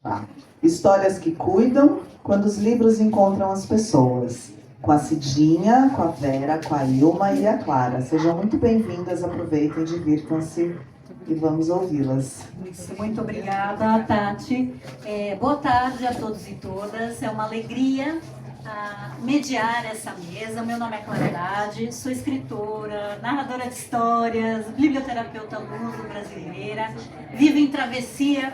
Tá. Histórias que cuidam quando os livros encontram as pessoas. Com a Cidinha, com a Vera, com a Ilma e a Clara. Sejam muito bem-vindas, aproveitem, divirtam-se e vamos ouvi-las. Muito obrigada, Tati. Boa tarde a todos e todas. É uma alegria mediar essa mesa. Meu nome é Clara Haddad, sou escritora, narradora de histórias, biblioterapeuta luso-brasileira, vivo em travessia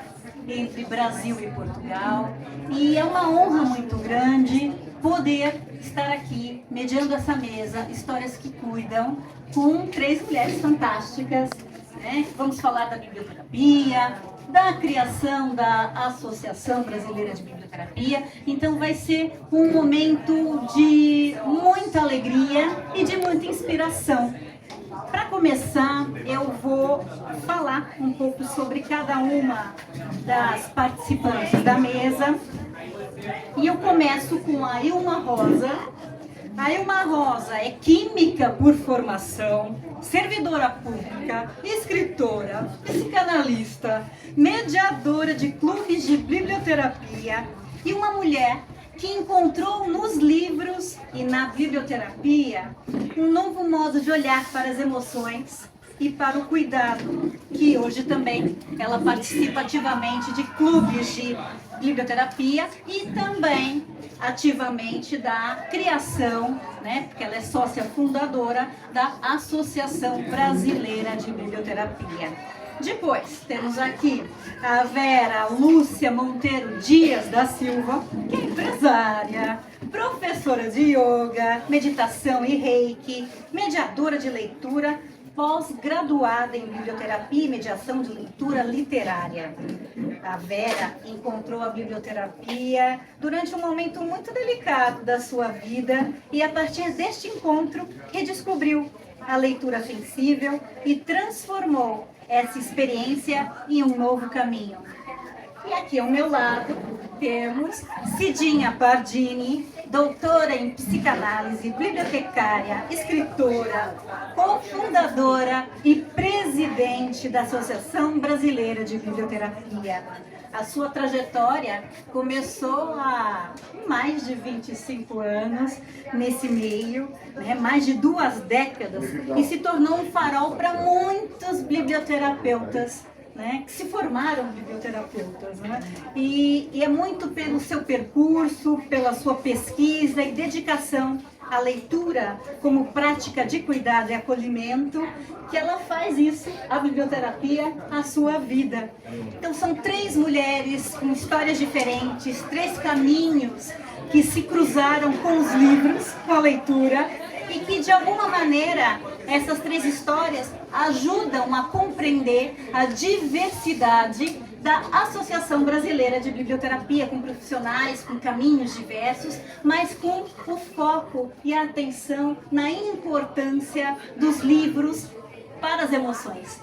entre Brasil e Portugal. E é uma honra muito grande poder estar aqui mediando essa mesa, Histórias que Cuidam, com 3 mulheres fantásticas. Vamos falar da biblioterapia, da criação da Associação Brasileira de Biblioterapia. Então vai ser um momento de muita alegria e de muita inspiração. Para começar, eu vou falar um pouco sobre cada uma das participantes da mesa. E eu começo com a Ilma Rosa. A Ilma Rosa é química por formação, servidora pública, escritora, psicanalista, mediadora de clubes de biblioterapia e uma mulher que encontrou nos livros e na biblioterapia um novo modo de olhar para as emoções e para o cuidado, que hoje também ela participa ativamente de clubes de biblioterapia e também ativamente da criação, porque ela é sócia fundadora da Associação Brasileira de Biblioterapia. Depois temos aqui a Vera Lúcia Monteiro Dias da Silva, que é empresária, professora de yoga, meditação e reiki, mediadora de leitura, pós-graduada em biblioterapia e mediação de leitura literária. A Vera encontrou a biblioterapia durante um momento muito delicado da sua vida e, a partir deste encontro, redescobriu a leitura sensível e transformou essa experiência em um novo caminho. E aqui ao meu lado temos Cidinha Pardini, doutora em psicanálise, bibliotecária, escritora, cofundadora e presidente da Associação Brasileira de Biblioterapia. A sua trajetória começou há mais de 25 anos nesse meio, mais de 2 décadas, e se tornou um farol para muitos biblioterapeutas, que se formaram biblioterapeutas. E é muito pelo seu percurso, pela sua pesquisa e dedicação à leitura como prática de cuidado e acolhimento que ela faz isso, a biblioterapia, a sua vida. Então são 3 mulheres com histórias diferentes, 3 caminhos que se cruzaram com os livros, com a leitura, e que de alguma maneira essas 3 histórias ajudam a compreender a diversidade da Associação Brasileira de Biblioterapia, com profissionais, com caminhos diversos, mas com o foco e a atenção na importância dos livros para as emoções.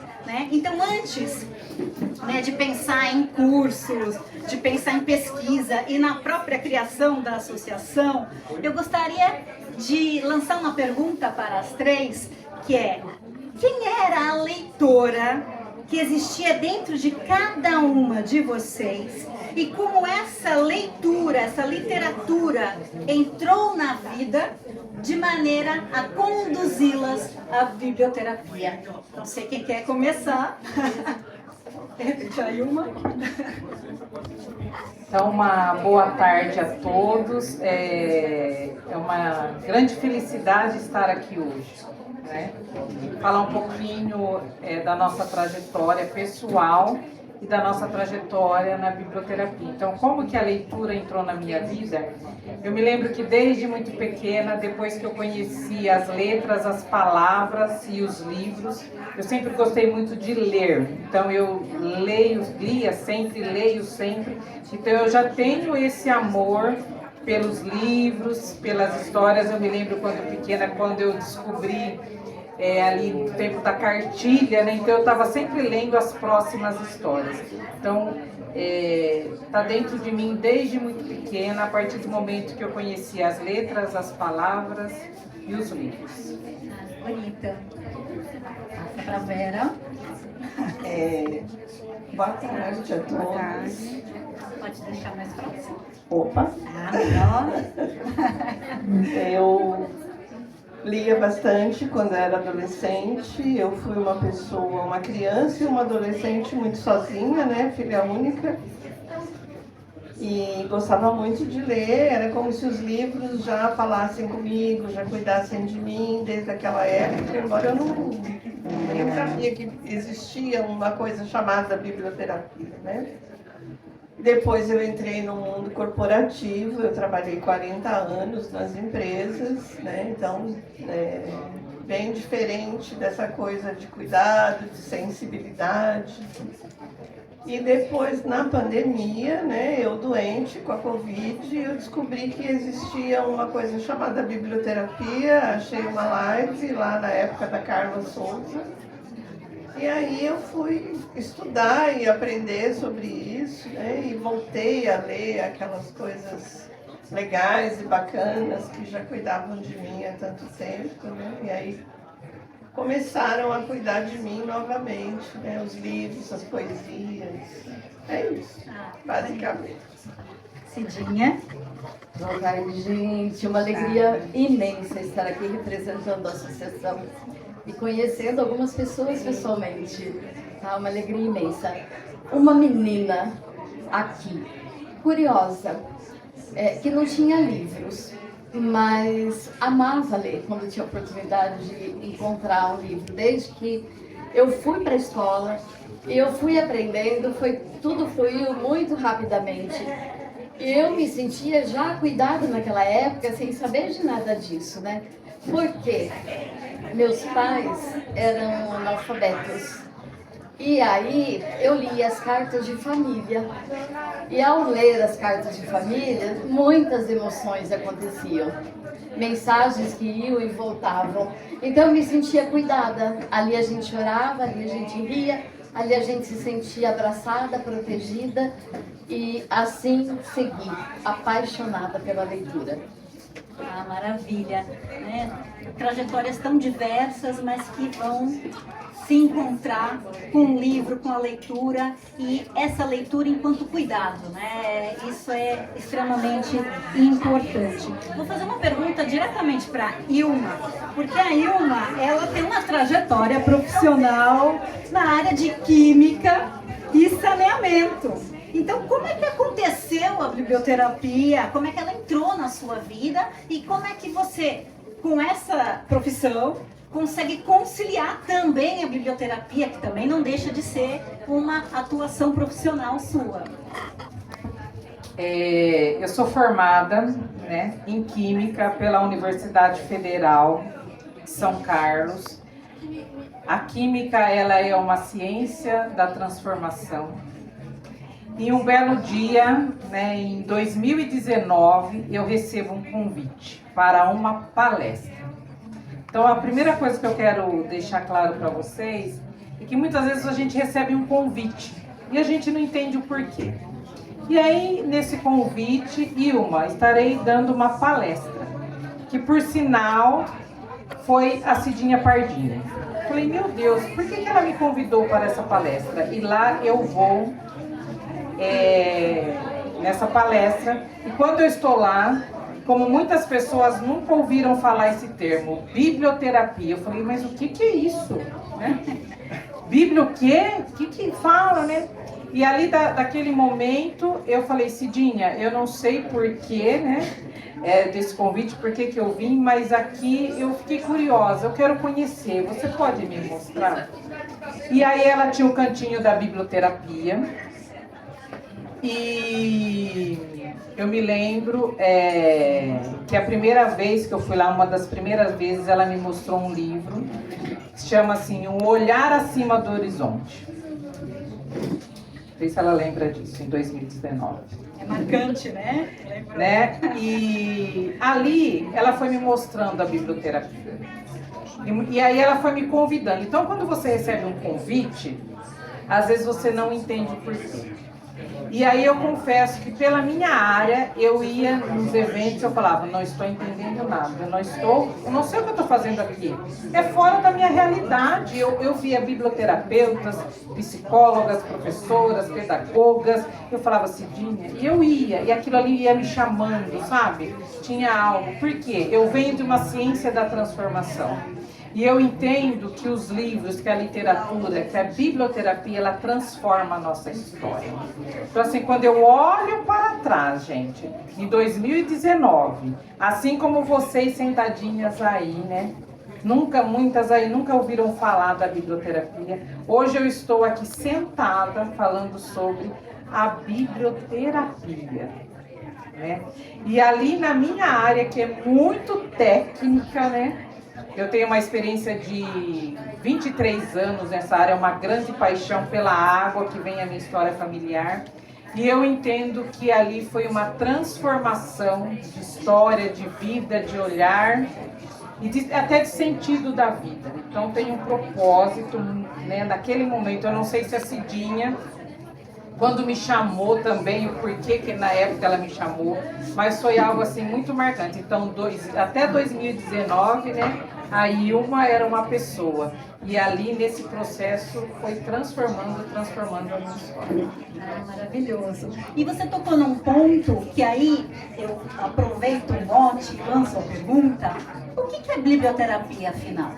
Então, antes de pensar em cursos, de pensar em pesquisa e na própria criação da associação, eu gostaria de lançar uma pergunta para as 3, que é: quem era a leitora que existia dentro de cada uma de vocês e como essa leitura, essa literatura entrou na vida de maneira a conduzi-las à biblioterapia? Não sei quem quer começar. De repente, a Ilma. Então, uma boa tarde a todos. É uma grande felicidade estar aqui hoje. Falar um pouquinho da nossa trajetória pessoal e da nossa trajetória na biblioterapia. Então, como que a leitura entrou na minha vida? Eu me lembro que desde muito pequena, depois que eu conheci as letras, as palavras e os livros, eu sempre gostei muito de ler. Então, eu lia sempre, leio sempre. Então, eu já tenho esse amor pelos livros, pelas histórias. Eu me lembro quando pequena, quando eu descobri ali no tempo da cartilha, então eu estava sempre lendo as próximas histórias. Então, está dentro de mim desde muito pequena, a partir do momento que eu conheci as letras, as palavras e os livros. Bonita. Para Vera. Boa tarde a todos. vai te deixar mais próximo. Opa! Ah, melhor. Eu lia bastante quando era adolescente. Eu fui uma criança e uma adolescente muito sozinha, né? Filha única. E gostava muito de ler. Era como se os livros já falassem comigo, já cuidassem de mim desde aquela época. Embora eu nem sabia que existia uma coisa chamada biblioterapia, né? Depois eu entrei no mundo corporativo, eu trabalhei 40 anos nas empresas, né? Então, bem diferente dessa coisa de cuidado, de sensibilidade. E depois, na pandemia, né, eu doente com a Covid, eu descobri que existia uma coisa chamada biblioterapia, achei uma live lá na época da Carla Souza. E aí eu fui estudar e aprender sobre isso, né? E voltei a ler aquelas coisas legais e bacanas que já cuidavam de mim há tanto tempo, né? E aí começaram a cuidar de mim novamente, né? Os livros, as poesias. É isso, basicamente. Cidinha. Boa tarde, gente. Uma alegria imensa estar aqui representando a associação e conhecendo algumas pessoas pessoalmente. Tá? Uma alegria imensa. Uma menina aqui, curiosa, que não tinha livros, mas amava ler quando tinha oportunidade de encontrar um livro. Desde que eu fui para a escola, eu fui aprendendo, tudo fluiu muito rapidamente. Eu me sentia já cuidada naquela época, sem saber de nada disso, né? Porque meus pais eram analfabetos. E aí eu li as cartas de família. E ao ler as cartas de família, muitas emoções aconteciam. Mensagens que iam e voltavam. Então eu me sentia cuidada. Ali a gente chorava, ali a gente ria, ali a gente se sentia abraçada, protegida. E assim segui, apaixonada pela leitura. Ah, maravilha, né? Trajetórias tão diversas, mas que vão se encontrar com o livro, com a leitura, e essa leitura enquanto cuidado, né? Isso é extremamente importante. Vou fazer uma pergunta diretamente para Ilma, porque a Ilma, ela tem uma trajetória profissional na área de química e saneamento. Então, como é que aconteceu a biblioterapia? Como é que ela entrou na sua vida? E como é que você, com essa profissão, consegue conciliar também a biblioterapia, que também não deixa de ser uma atuação profissional sua? Eu sou formada, né, em Química pela Universidade Federal de São Carlos. A Química, ela é uma ciência da transformação. E um belo dia, né, em 2019, eu recebo um convite para uma palestra. Então, a primeira coisa que eu quero deixar claro para vocês é que muitas vezes a gente recebe um convite e a gente não entende o porquê. E aí, nesse convite, Ilma, estarei dando uma palestra, que por sinal foi a Cidinha Pardini. Falei, meu Deus, por que ela me convidou para essa palestra? E lá eu vou nessa palestra, e quando eu estou lá, como muitas pessoas nunca ouviram falar esse termo, biblioterapia, eu falei, mas o que é isso? Né? Bíblia o quê? O que fala, né? E ali daquele momento eu falei, Cidinha, eu não sei porquê, né, desse convite, por que eu vim, mas aqui eu fiquei curiosa, eu quero conhecer, você pode me mostrar? E aí ela tinha o cantinho da biblioterapia. E eu me lembro que a primeira vez que eu fui lá, uma das primeiras vezes, ela me mostrou um livro que se chama assim, Um Olhar Acima do Horizonte. Não sei se ela lembra disso, em 2019. É marcante, né? E ali ela foi me mostrando a biblioterapia. E aí ela foi me convidando. Então, quando você recebe um convite, às vezes você não entende o porquê. E aí eu confesso que pela minha área, eu ia nos eventos, eu falava, não estou entendendo nada, eu não sei o que eu estou fazendo aqui. É fora da minha realidade. Eu via biblioterapeutas, psicólogas, professoras, pedagogas, eu falava, Cidinha, e eu ia, e aquilo ali ia me chamando, sabe? Tinha algo. Por quê? Eu venho de uma ciência da transformação. E eu entendo que os livros, que a literatura, que a biblioterapia, ela transforma a nossa história. Então, assim, quando eu olho para trás, gente, em 2019, assim como vocês sentadinhas aí, né? Muitas aí nunca ouviram falar da biblioterapia. Hoje eu estou aqui sentada falando sobre a biblioterapia, né? E ali na minha área, que é muito técnica, né? Eu tenho uma experiência de 23 anos nessa área, uma grande paixão pela água, que vem a minha história familiar. E eu entendo que ali foi uma transformação de história, de vida, de olhar e até de sentido da vida. Então tem um propósito, né? Naquele momento, eu não sei se a Cidinha, quando me chamou também, o porquê que na época ela me chamou, mas foi algo assim muito marcante. Então, até 2019, né, a Ilma era uma pessoa. E ali, nesse processo, foi transformando a minha história. Ah, maravilhoso. E você tocou num ponto que aí eu aproveito o mote e lanço a pergunta. O que é biblioterapia, afinal?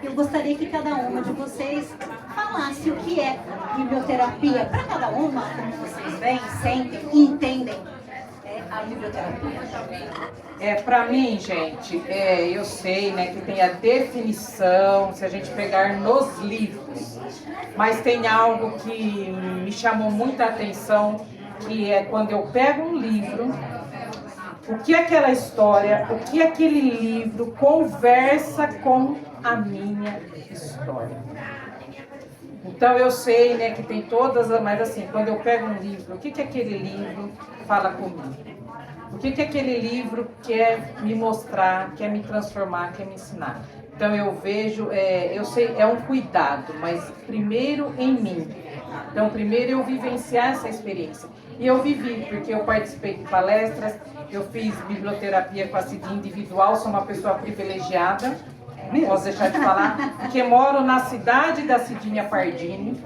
Eu gostaria que cada uma de vocês falasse o que é biblioterapia para cada uma, como vocês veem, sentem, entendem a biblioterapia. Para mim, gente, eu sei, né, que tem a definição, se a gente pegar nos livros, mas tem algo que me chamou muita atenção, que é quando eu pego um livro, o que aquela história, o que aquele livro conversa com a minha história. Então eu sei, né, que tem todas, mas assim, quando eu pego um livro, o que aquele livro fala comigo? O que aquele livro quer me mostrar, quer me transformar, quer me ensinar? Então eu vejo, eu sei, é um cuidado, mas primeiro em mim. Então primeiro eu vivenciar essa experiência. E eu vivi, porque eu participei de palestras, eu fiz biblioterapia com a Cidinha individual, sou uma pessoa privilegiada, não posso deixar de falar, porque moro na cidade da Cidinha Pardini,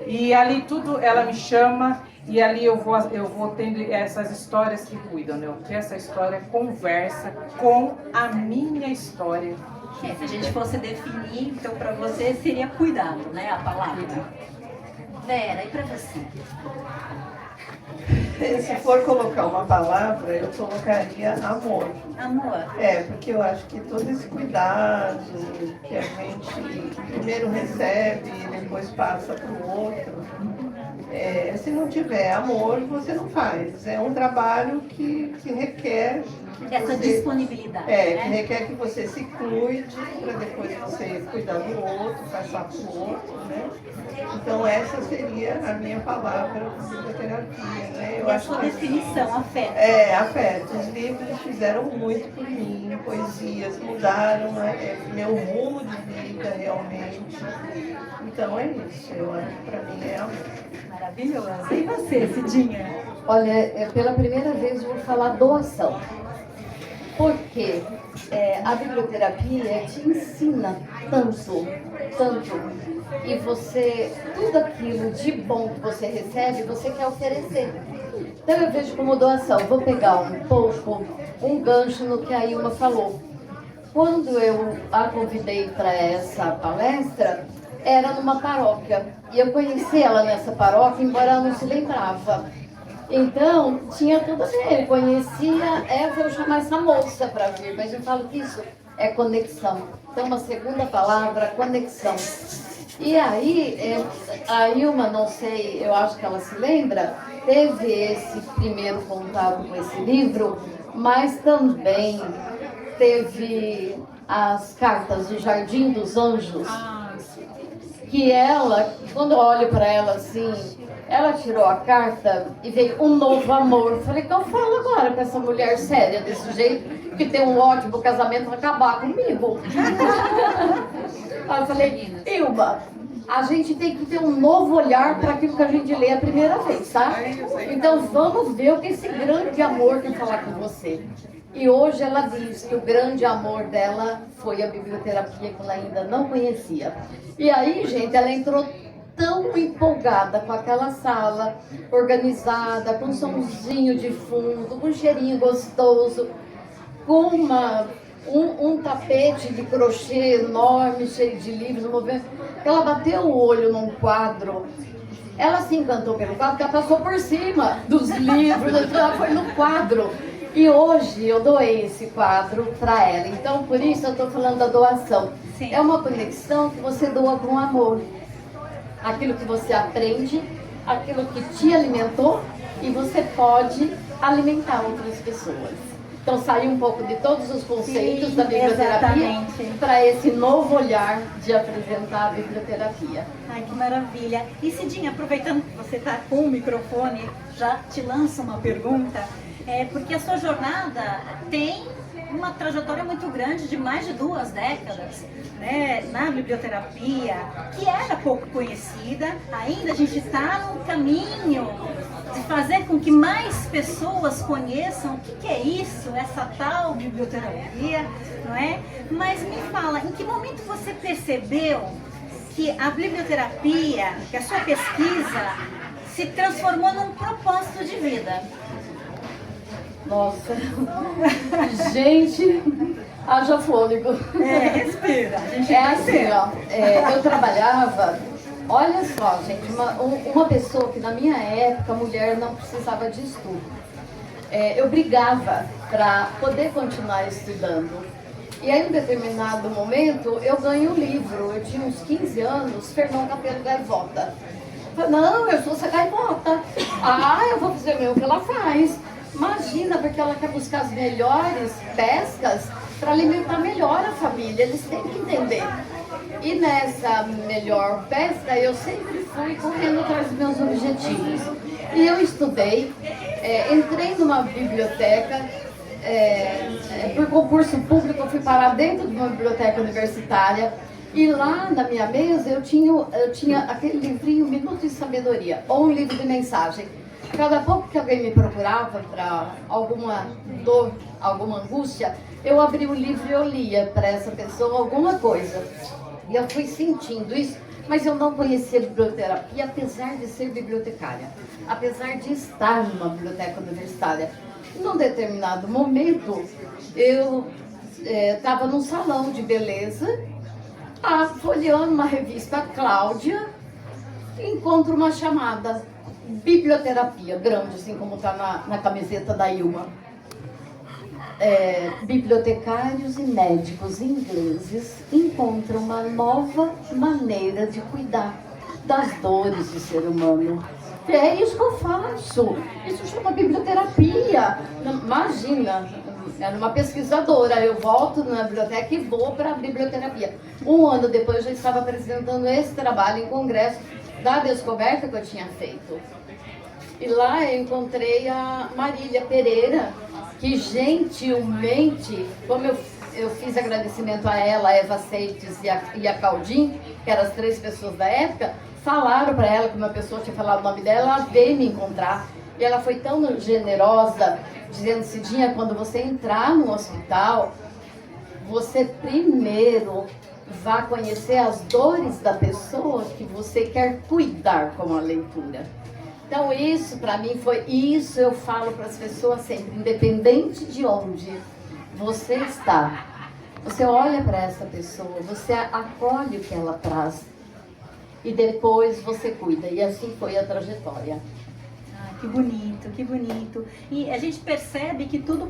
e ali tudo ela me chama, e ali eu vou tendo essas histórias que cuidam, né? Que essa história conversa com a minha história. Se a gente fosse definir, então para você seria cuidado, né? A palavra. Vera, e para você? Se for colocar uma palavra, eu colocaria amor. Amor. Porque eu acho que todo esse cuidado que a gente primeiro recebe e depois passa para o outro, se não tiver amor, você não faz. É um trabalho que requer... Essa disponibilidade, que né? requer que você se cuide para depois você cuidar do outro, passar para o outro, né? Então essa seria a minha palavra psicoterapia, né? Eu E a acho sua que definição, afeto. Afeto. Os livros fizeram muito por mim, poesias mudaram meu rumo de vida realmente. Então é isso, eu acho que para mim é amor. Maravilhoso. E você, Cidinha? Olha, pela primeira vez eu vou falar doação. Porque a biblioterapia te ensina tanto. E você, tudo aquilo de bom que você recebe, você quer oferecer. Então eu vejo como doação. Vou pegar um gancho no que a Ilma falou. Quando eu a convidei para essa palestra, era numa paróquia. E eu conheci ela nessa paróquia, embora ela não se lembrava. Então, tinha tudo a ver. Eu conhecia ela, eu chamar essa moça para vir, mas eu falo que isso é conexão. Então, uma segunda palavra, conexão. E aí, a Ilma, não sei, eu acho que ela se lembra, teve esse primeiro contato com esse livro, mas também teve as cartas do Jardim dos Anjos, que ela, quando eu olho para ela assim, ela tirou a carta e veio um novo amor. Eu falei, então fala agora com essa mulher séria desse jeito, que tem um ótimo casamento, vai acabar comigo. Aí eu falei, Ilma, a gente tem que ter um novo olhar para aquilo que a gente lê a primeira vez, tá? Então vamos ver o que esse grande amor quer falar com você. E hoje ela diz que o grande amor dela foi a biblioterapia, que ela ainda não conhecia. E aí, gente, ela entrou tão empolgada com aquela sala organizada, com um somzinho de fundo, com um cheirinho gostoso, com um tapete de crochê enorme, cheio de livros, movendo. Ela bateu o olho num quadro. Ela se encantou pelo quadro, porque ela passou por cima dos livros, ela foi no quadro. E hoje eu doei esse quadro para ela. Então, por isso eu estou falando da doação. Sim. É uma conexão que você doa com amor. Aquilo que você aprende, aquilo que te alimentou, e você pode alimentar outras pessoas. Então, sair um pouco de todos os conceitos da biblioterapia para esse novo olhar de apresentar a biblioterapia. Ai, que maravilha. E Cidinha, aproveitando que você está com o microfone, já te lanço uma pergunta. Porque a sua jornada tem uma trajetória muito grande de mais de 2 décadas, né, na biblioterapia, que era pouco conhecida. Ainda a gente está no caminho de fazer com que mais pessoas conheçam o que é isso, essa tal biblioterapia, não é? Mas me fala, em que momento você percebeu que a biblioterapia, que a sua pesquisa se transformou num propósito de vida? Nossa, gente, haja fôlego. Respira. A gente assim, ó, eu trabalhava, olha só, gente, uma pessoa que na minha época, mulher não precisava de estudo. Eu brigava para poder continuar estudando. E aí, em um determinado momento, eu ganhei um livro, eu tinha uns 15 anos, Fernão Capelo Gaivota. Eu falei, não, eu sou essa gaivota. Eu vou fazer o mesmo que ela faz. Imagina, porque ela quer buscar as melhores pescas para alimentar melhor a família, eles têm que entender. E nessa melhor pesca, eu sempre fui correndo atrás dos meus objetivos. E eu estudei, entrei numa biblioteca, por concurso público, eu fui parar dentro de uma biblioteca universitária. E lá na minha mesa eu tinha aquele livrinho Minuto de Sabedoria, ou um livro de mensagem. Cada pouco que alguém me procurava para alguma dor, alguma angústia, eu abria o livro e eu lia para essa pessoa alguma coisa. E eu fui sentindo isso, mas eu não conhecia biblioterapia, apesar de ser bibliotecária, apesar de estar numa biblioteca universitária. Num determinado momento, eu estava num salão de beleza, folheando uma revista Cláudia, e encontro uma chamada biblioterapia, grande, assim como está na camiseta da Ilma. Bibliotecários e médicos ingleses encontram uma nova maneira de cuidar das dores do ser humano. É isso que eu faço. Isso chama biblioterapia. Imagina, era uma pesquisadora. Eu volto na biblioteca e vou para a biblioterapia. 1 ano depois eu já estava apresentando esse trabalho em congresso da descoberta que eu tinha feito. E lá eu encontrei a Marília Pereira, que gentilmente, como eu fiz agradecimento a ela, a Eva Seites e a Caldim, que eram as 3 pessoas da época, falaram para ela que uma pessoa tinha falado o nome dela, ela veio me encontrar. E ela foi tão generosa, dizendo, Cidinha, quando você entrar no hospital, você primeiro vá conhecer as dores da pessoa que você quer cuidar com a leitura. Então isso para mim foi, isso eu falo para as pessoas sempre, independente de onde você está, você olha para essa pessoa, você acolhe o que ela traz e depois você cuida. E assim foi a trajetória. Que bonito, que bonito. E a gente percebe que tudo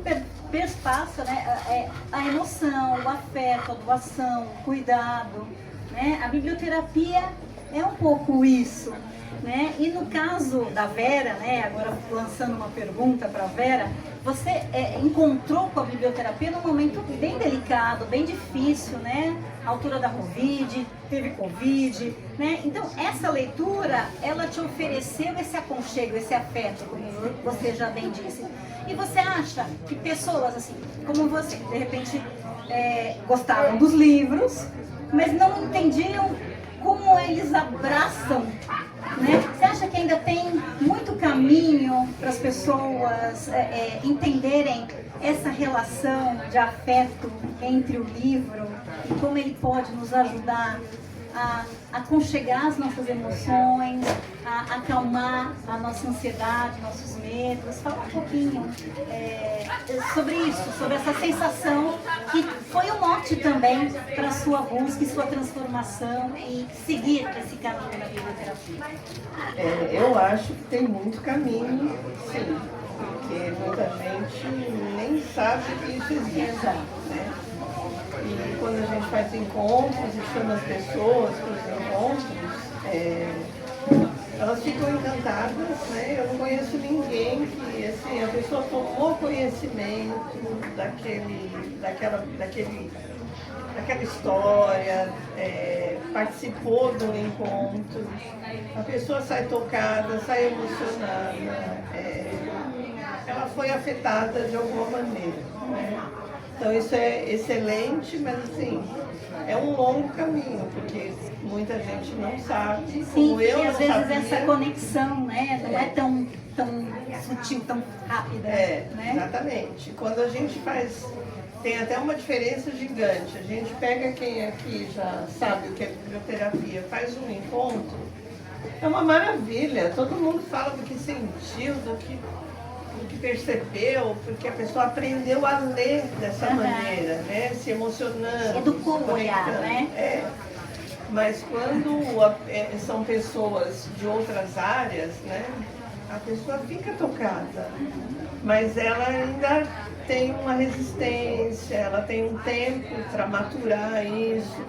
perspassa, né? A emoção, o afeto, a doação, o cuidado, né? A biblioterapia é um pouco isso, né? E no caso da Vera, né? Agora lançando uma pergunta para a Vera, você encontrou com a biblioterapia num momento bem delicado, bem difícil, né? A altura da Covid, teve Covid, né? Então essa leitura, ela te ofereceu esse aconchego, esse afeto, como você já bem disse. E você acha que pessoas assim, como você, de repente gostavam dos livros, mas não entendiam como como eles abraçam, né? Você acha que ainda tem muito caminho para as pessoas entenderem essa relação de afeto entre o livro e como ele pode nos ajudar a aconchegar as nossas emoções, a acalmar a nossa ansiedade, nossos medos? Fala um pouquinho sobre isso, sobre essa sensação que foi o mote também para a sua busca e sua transformação e seguir esse caminho na biblioterapia. Eu acho que tem muito caminho, sim, porque muita gente nem sabe que isso existe, né? E quando a gente faz encontros e chama as pessoas para os encontros, elas ficam encantadas, né? Eu não conheço ninguém que, assim, a pessoa tomou conhecimento daquela história, participou do encontro, a pessoa sai tocada, sai emocionada, ela foi afetada de alguma maneira, né? Então isso é excelente, mas assim, é um longo caminho, porque muita gente não sabe, Sim, como eu e às não vezes sabia. essa conexão, né, não é tão sutil, tão rápida, né? Exatamente. Quando a gente faz, tem até uma diferença gigante. A gente pega quem aqui já sabe o que é biblioterapia, faz um encontro, é uma maravilha. Todo mundo fala do que sentiu, do que percebeu, porque a pessoa aprendeu a ler dessa maneira, né? Se emocionando. Educou o olhar, conectando. né? Mas quando são pessoas de outras áreas, né? A pessoa fica tocada, mas ela ainda tem uma resistência, ela tem um tempo para maturar isso,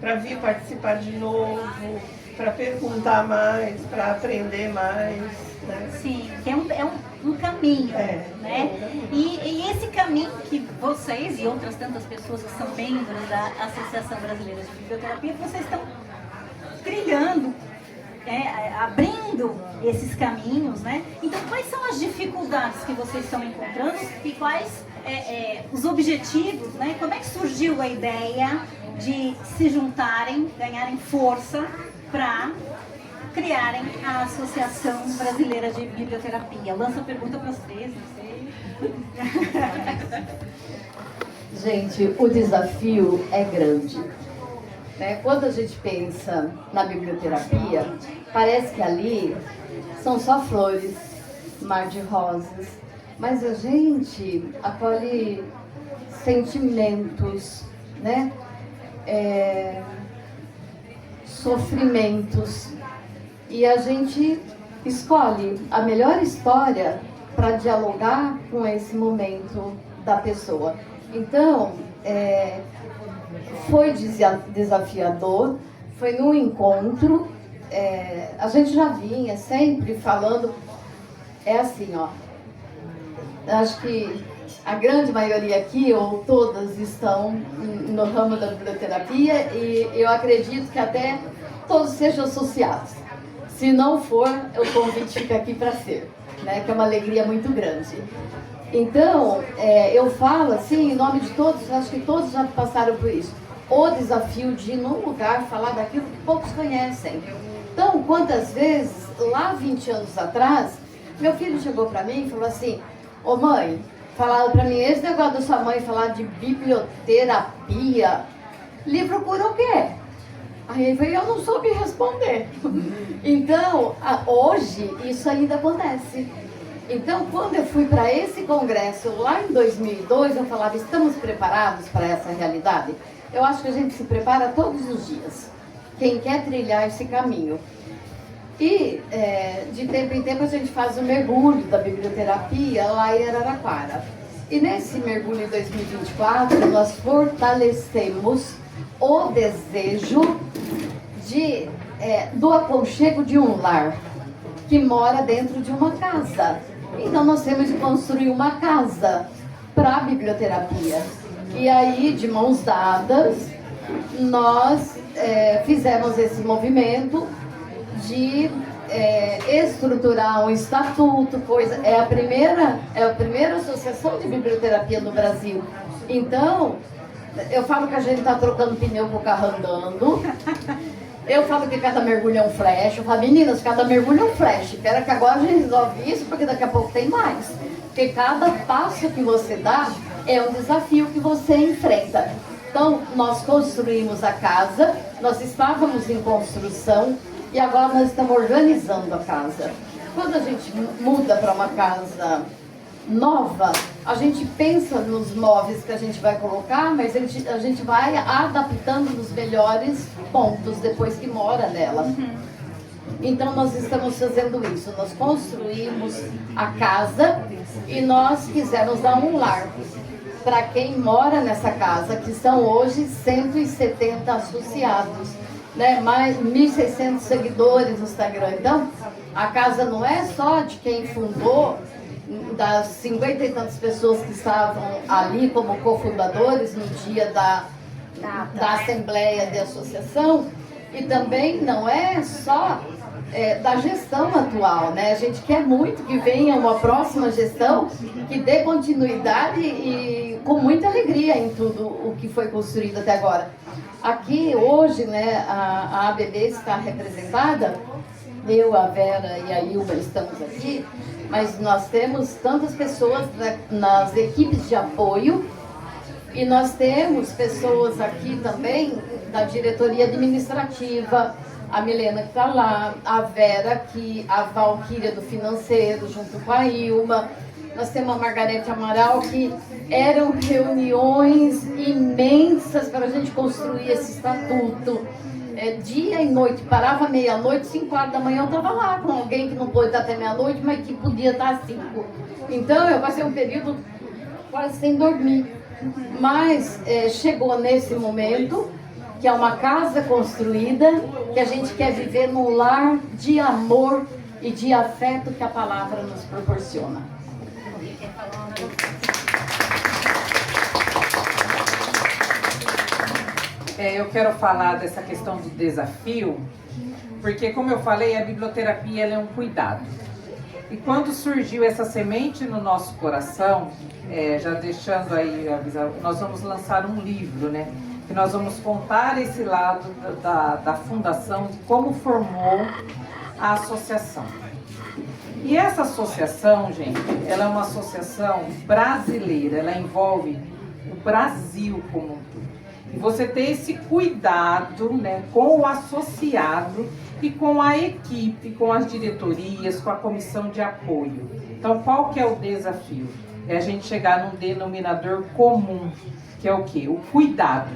para vir participar de novo, para perguntar mais, para aprender mais, né? Sim, que é um caminho, né? E esse caminho que vocês e outras tantas pessoas que são membros da Associação Brasileira de Biblioterapia, vocês estão trilhando, abrindo esses caminhos, né? Então, quais são as dificuldades que vocês estão encontrando e quais os objetivos, né? Como é que surgiu a ideia de se juntarem, ganharem força para criarem a Associação Brasileira de Biblioterapia? Lança a pergunta para os três, não sei. Gente, o desafio é grande, né? Quando a gente pensa na biblioterapia, parece que ali são só flores, mar de rosas, mas a gente acolhe sentimentos, né? Sofrimentos, e a gente escolhe a melhor história para dialogar com esse momento da pessoa. Então, foi desafiador, foi num encontro, a gente já vinha sempre falando, assim, ó, acho que a grande maioria aqui, ou todas, estão no ramo da biblioterapia, e eu acredito que até todos sejam associados. Se não for, o convite fica aqui para ser, né? Que é uma alegria muito grande. Então, eu falo assim, em nome de todos, acho que todos já passaram por isso. O desafio de ir num lugar falar daquilo que poucos conhecem. Então, quantas vezes, lá 20 anos atrás, meu filho chegou para mim e falou assim: ô mãe, falaram para mim esse negócio da sua mãe falar de biblioterapia, livro cura o quê? Aí eu não soube responder. Então, hoje, isso ainda acontece. Então, quando eu fui para esse congresso lá em 2002, eu falava: estamos preparados para essa realidade? Eu acho que a gente se prepara todos os dias, quem quer trilhar esse caminho. E, de tempo em tempo, a gente faz o mergulho da biblioterapia lá em Araraquara. E nesse mergulho em 2024, nós fortalecemos o desejo do aconchego de um lar que mora dentro de uma casa. Então nós temos de construir uma casa para a biblioterapia. E aí, de mãos dadas, nós fizemos esse movimento de estruturar um estatuto, é a primeira associação de biblioterapia no Brasil. Então, eu falo que a gente está trocando pneu com o carro andando. Eu falo que cada mergulho é um flash. Eu falo, meninas, cada mergulho é um flash. Espera que agora a gente resolve isso, porque daqui a pouco tem mais. Porque cada passo que você dá é um desafio que você enfrenta. Então, nós construímos a casa, nós estávamos em construção e agora nós estamos organizando a casa. Quando a gente muda para uma casa nova, a gente pensa nos móveis que a gente vai colocar, mas a gente vai adaptando nos melhores pontos depois que mora nela. Então nós estamos fazendo isso, nós construímos a casa e nós quisemos dar um lar para quem mora nessa casa, que são hoje 170 associados, né? Mais 1.600 seguidores no Instagram. Então a casa não é só de quem fundou, das 50 e tantas pessoas que estavam ali como cofundadores no dia da Assembleia de Associação, e também não é só da gestão atual, né? A gente quer muito que venha uma próxima gestão que dê continuidade e com muita alegria em tudo o que foi construído até agora. Aqui hoje, né, a ABB está representada, eu, a Vera e a Ilma estamos aqui, mas nós temos tantas pessoas nas equipes de apoio e nós temos pessoas aqui também da diretoria administrativa, a Milena que está lá, a Vera aqui, a Valquíria do financeiro junto com a Ilma, nós temos a Margarete Amaral, que eram reuniões imensas para a gente construir esse estatuto. Dia e noite, parava meia-noite, 5 horas da manhã eu estava lá com alguém que não pôde estar até meia-noite, mas que podia estar às 5. Então eu passei um período quase sem dormir. Mas chegou nesse momento, que é uma casa construída, que a gente quer viver num lar de amor e de afeto que a palavra nos proporciona. Eu quero falar dessa questão do desafio, porque, como eu falei, a biblioterapia ela é um cuidado. E quando surgiu essa semente no nosso coração, já deixando aí avisar, nós vamos lançar um livro, né? Que nós vamos contar esse lado da fundação, de como formou a associação. E essa associação, gente, ela é uma associação brasileira, ela envolve o Brasil como um todo. E você ter esse cuidado, né, com o associado e com a equipe, com as diretorias, com a comissão de apoio. Então, qual que é o desafio? É a gente chegar num denominador comum, que é o quê? O cuidado.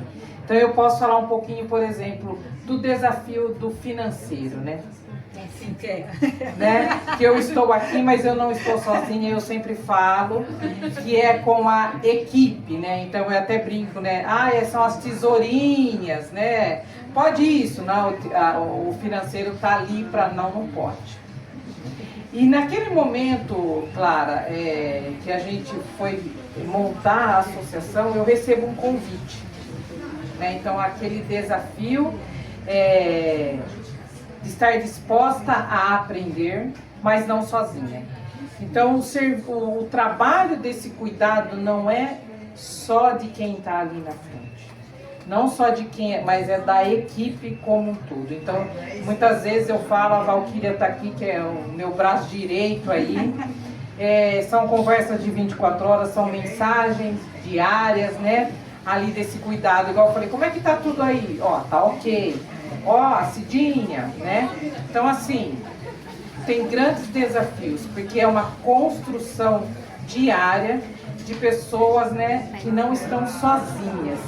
Então, eu posso falar um pouquinho, por exemplo, do desafio do financeiro, né? Né? Que eu estou aqui, mas eu não estou sozinha, eu sempre falo que é com a equipe, né? Então eu até brinco, né? São as tesourinhas, né? Pode isso, não? O financeiro tá ali para não pode. E naquele momento, Clara, que a gente foi montar a associação, eu recebo um convite, né? Então aquele desafio de estar disposta a aprender, mas não sozinha. Então, o trabalho desse cuidado não é só de quem está ali na frente, não só de quem mas é da equipe como um todo. Então, muitas vezes eu falo, a Valquíria está aqui, que é o meu braço direito aí, são conversas de 24 horas, são mensagens diárias, né? Ali desse cuidado, igual eu falei, como é que tá tudo aí? Tá ok. A Cidinha, né? Então, assim, tem grandes desafios, porque é uma construção diária de pessoas, né, que não estão sozinhas.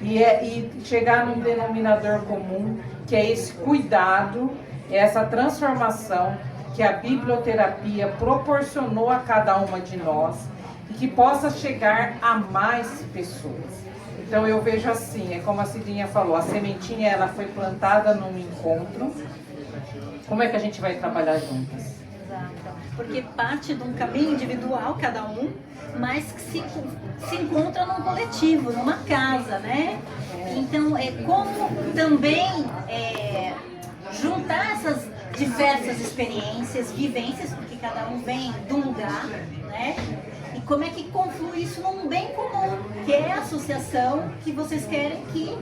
E chegar num denominador comum, que é esse cuidado, essa transformação que a biblioterapia proporcionou a cada uma de nós e que possa chegar a mais pessoas. Então eu vejo assim, é como a Cidinha falou, a sementinha ela foi plantada num encontro. Como é que a gente vai trabalhar juntas? Exato. Porque parte de um caminho individual, cada um, mas que se encontra num coletivo, numa casa, né? Então, como também juntar essas diversas experiências, vivências, porque cada um vem de um lugar, né? E como é que conflui isso num bem comum, que é a associação que vocês querem que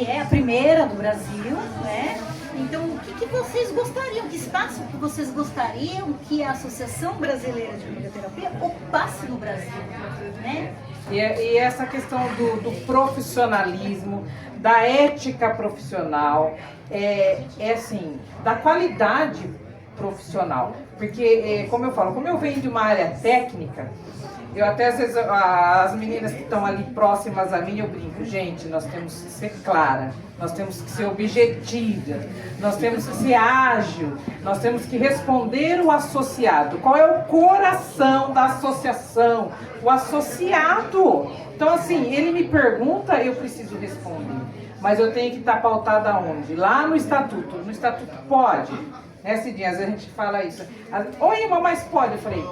é a primeira do Brasil, né? Então, o que vocês gostariam, que espaço que vocês gostariam que a Associação Brasileira de Biblioterapia ocupasse no Brasil, né? E essa questão do profissionalismo, da ética profissional, assim, da qualidade profissional. Porque, como eu falo, como eu venho de uma área técnica, eu até às vezes, as meninas que estão ali próximas a mim, eu brinco, gente, nós temos que ser clara, nós temos que ser objetiva, nós temos que ser ágil, nós temos que responder o associado. Qual é o coração da associação? O associado. Então, assim, ele me pergunta, eu preciso responder. Mas eu tenho que estar pautada onde? Lá no estatuto. No estatuto pode. Né, Cidinha? Às vezes a gente fala isso. Oi, irmão, mas pode? Eu falei,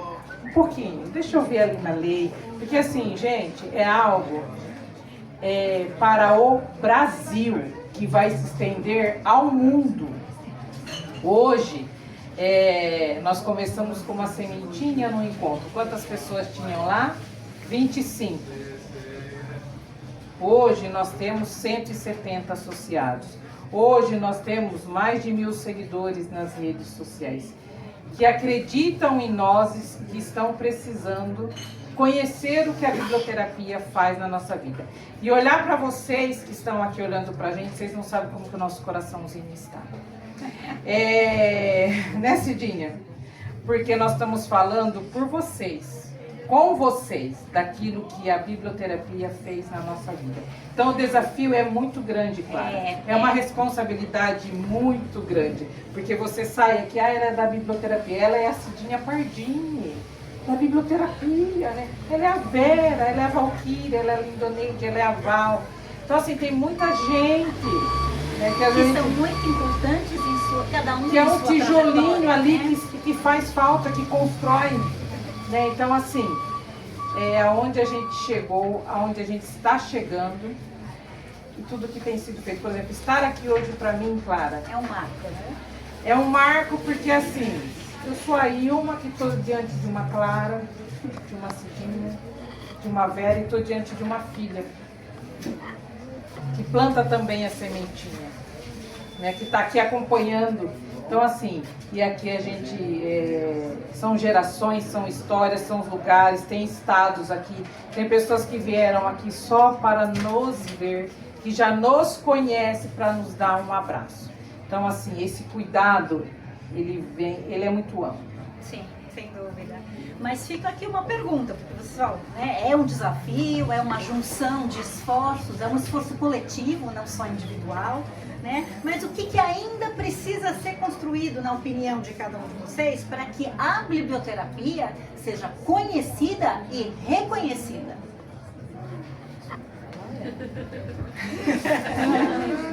um pouquinho, deixa eu ver ali na lei. Porque assim, gente, é algo para o Brasil, que vai se estender ao mundo. Hoje, nós começamos com uma sementinha no encontro. Quantas pessoas tinham lá? 25. Hoje nós temos 170 associados. Hoje nós temos mais de 1000 seguidores nas redes sociais que acreditam em nós, que estão precisando conhecer o que a biblioterapia faz na nossa vida. E olhar para vocês que estão aqui olhando para a gente, vocês não sabem como que o nosso coraçãozinho está. Né, Cidinha? Porque nós estamos falando por vocês, com vocês, daquilo que a biblioterapia fez na nossa vida. Então o desafio é muito grande, Clara. É uma responsabilidade muito grande. Porque você sai aqui, ela é da biblioterapia, ela é a Cidinha Pardini, da biblioterapia, né? Ela é a Vera, ela é a Valquíria, ela é a Lindoneide, ela é a Val. Então assim, tem muita gente, né, que às vezes são muito importantes isso, cada um que é um sua tijolinho ali, né? que faz falta, que constrói, né? Então assim, aonde a gente chegou, aonde a gente está chegando e tudo que tem sido feito. Por exemplo, estar aqui hoje para mim, Clara, É um marco, né? é um marco porque assim, eu sou a Ilma, que estou diante de uma Clara, de uma Cidinha, de uma Vera, e estou diante de uma filha que planta também a sementinha, né, que está aqui acompanhando. Então assim, e aqui a gente, são gerações, são histórias, são os lugares, tem estados aqui, tem pessoas que vieram aqui só para nos ver, que já nos conhece para nos dar um abraço. Então assim, esse cuidado, ele é muito amplo. Sim, sem dúvida. Mas fica aqui uma pergunta, porque você falou, né? É um desafio, é uma junção de esforços, é um esforço coletivo, não só individual, né? Mas o que ainda precisa ser construído, na opinião de cada um de vocês, para que a biblioterapia seja conhecida e reconhecida?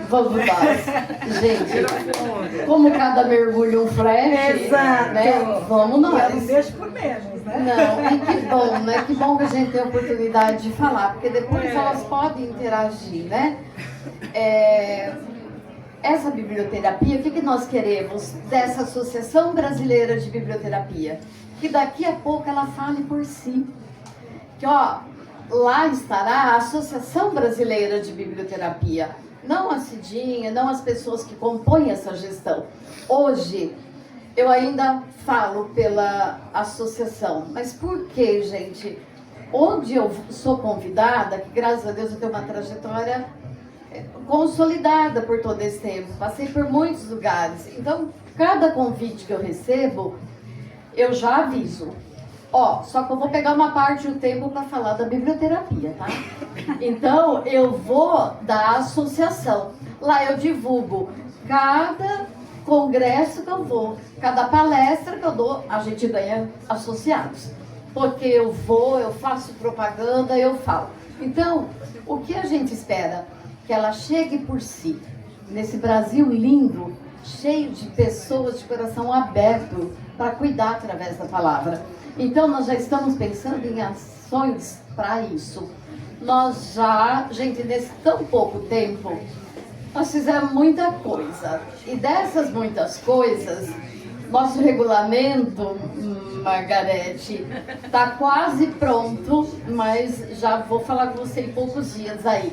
Vamos lá. Gente, como cada mergulho um flash, Exato. né? Vamos nós. Não deixa por menos, né? Não, e que bom, né? Que bom que a gente tem a oportunidade de falar, porque depois elas podem interagir, né? Essa biblioterapia, o que nós queremos dessa Associação Brasileira de Biblioterapia? Que daqui a pouco ela fale por si. Que, ó, lá estará a Associação Brasileira de Biblioterapia. Não a Cidinha, não as pessoas que compõem essa gestão. Hoje, eu ainda falo pela associação. Mas por que, gente? Onde eu sou convidada, que graças a Deus eu tenho uma trajetória consolidada por todo esse tempo. Passei por muitos lugares. Então, cada convite que eu recebo, eu já aviso. Só que eu vou pegar uma parte do tempo para falar da biblioterapia, tá? Então, eu vou da associação. Lá eu divulgo cada congresso que eu vou, cada palestra que eu dou, a gente ganha associados. Porque eu vou, eu faço propaganda, eu falo. Então, o que a gente espera? Que ela chegue por si, nesse Brasil lindo, cheio de pessoas de coração aberto para cuidar através da palavra. Então, nós já estamos pensando em ações para isso. Nós já, gente, nesse tão pouco tempo, nós fizemos muita coisa. E dessas muitas coisas, Nosso regulamento, Margarete, está quase pronto, mas já vou falar com você em poucos dias aí.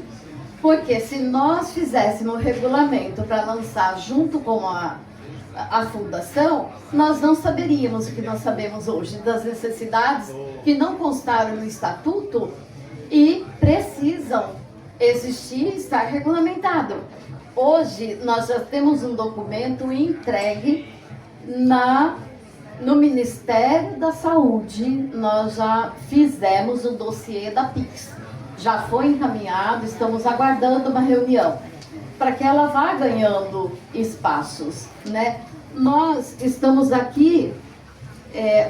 Porque se nós fizéssemos o regulamento para lançar junto com a fundação, nós não saberíamos o que nós sabemos hoje, das necessidades que não constaram no estatuto e precisam existir e estar regulamentado. Hoje nós já temos um documento entregue no Ministério da Saúde, nós já fizemos o dossiê da PIX. Já foi encaminhado, estamos aguardando uma reunião para que ela vá ganhando espaços, né? Nós estamos aqui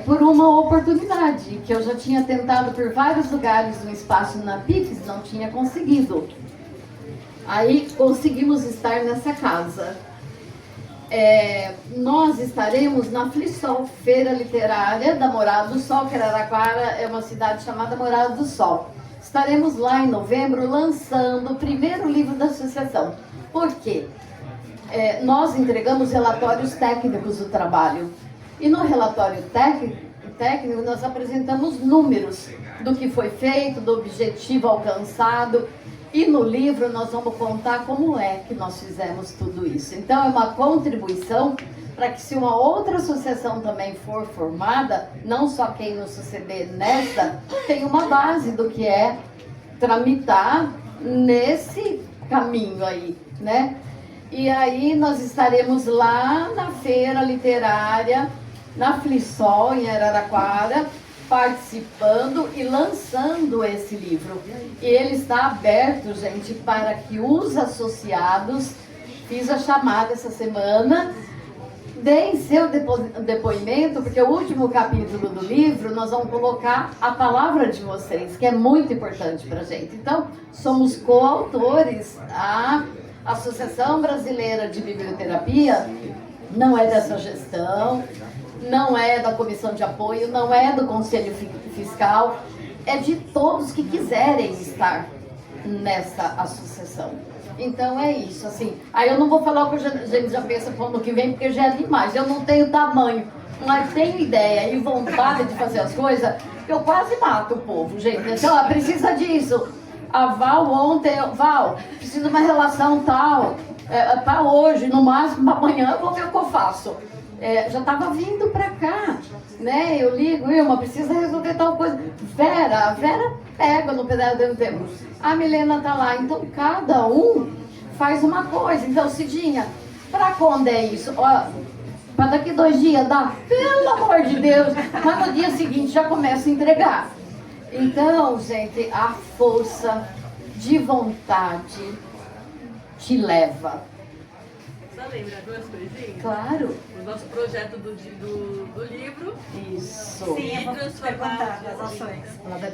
por uma oportunidade que eu já tinha tentado por vários lugares no espaço na PIX, não tinha conseguido. Aí conseguimos estar nessa casa. Nós estaremos na Flisol, Feira Literária da Morada do Sol, que Araraquara é uma cidade chamada Morada do Sol. Estaremos lá em novembro lançando o primeiro livro da associação. Por quê? Nós entregamos relatórios técnicos do trabalho. E no relatório técnico nós apresentamos números do que foi feito, do objetivo alcançado. E no livro nós vamos contar como é que nós fizemos tudo isso. Então é uma contribuição para que se uma outra associação também for formada, não só quem nos suceder nessa, tenha uma base do que é tramitar nesse caminho aí, né? E aí nós estaremos lá na Feira Literária, na Flisol, em Araraquara, participando e lançando esse livro. E ele está aberto, gente, para que os associados, fiz a chamada essa semana, deem seu depoimento, porque o último capítulo do livro nós vamos colocar a palavra de vocês, que é muito importante para a gente. Então, somos coautores. A Associação Brasileira de Biblioterapia não é dessa gestão, não é da comissão de apoio, não é do conselho fiscal, é de todos que quiserem estar nessa associação. Então é isso, assim. Aí eu não vou falar o que a gente já pensa para o ano que vem, porque já é demais. Eu não tenho tamanho, mas tenho ideia e vontade de fazer as coisas, que eu quase mato o povo, gente. Então, precisa disso. A Val ontem, Val, precisa de uma relação tal, para hoje, no máximo, amanhã eu vou ver o que eu faço. Já estava vindo para cá, né? Eu ligo, Ilma, precisa resolver tal coisa. A Vera pega no pedaço do tempo. A Milena tá lá. Então, cada um faz uma coisa. Então, Cidinha, para quando é isso? Para daqui 2 dias dá? Pelo amor de Deus. Mas no dia seguinte já começa a entregar. Então, gente, a força de vontade te leva. Só lembra 2 coisinhas? Claro. O nosso projeto do livro. Isso. Sim, eu vou perguntar das ações.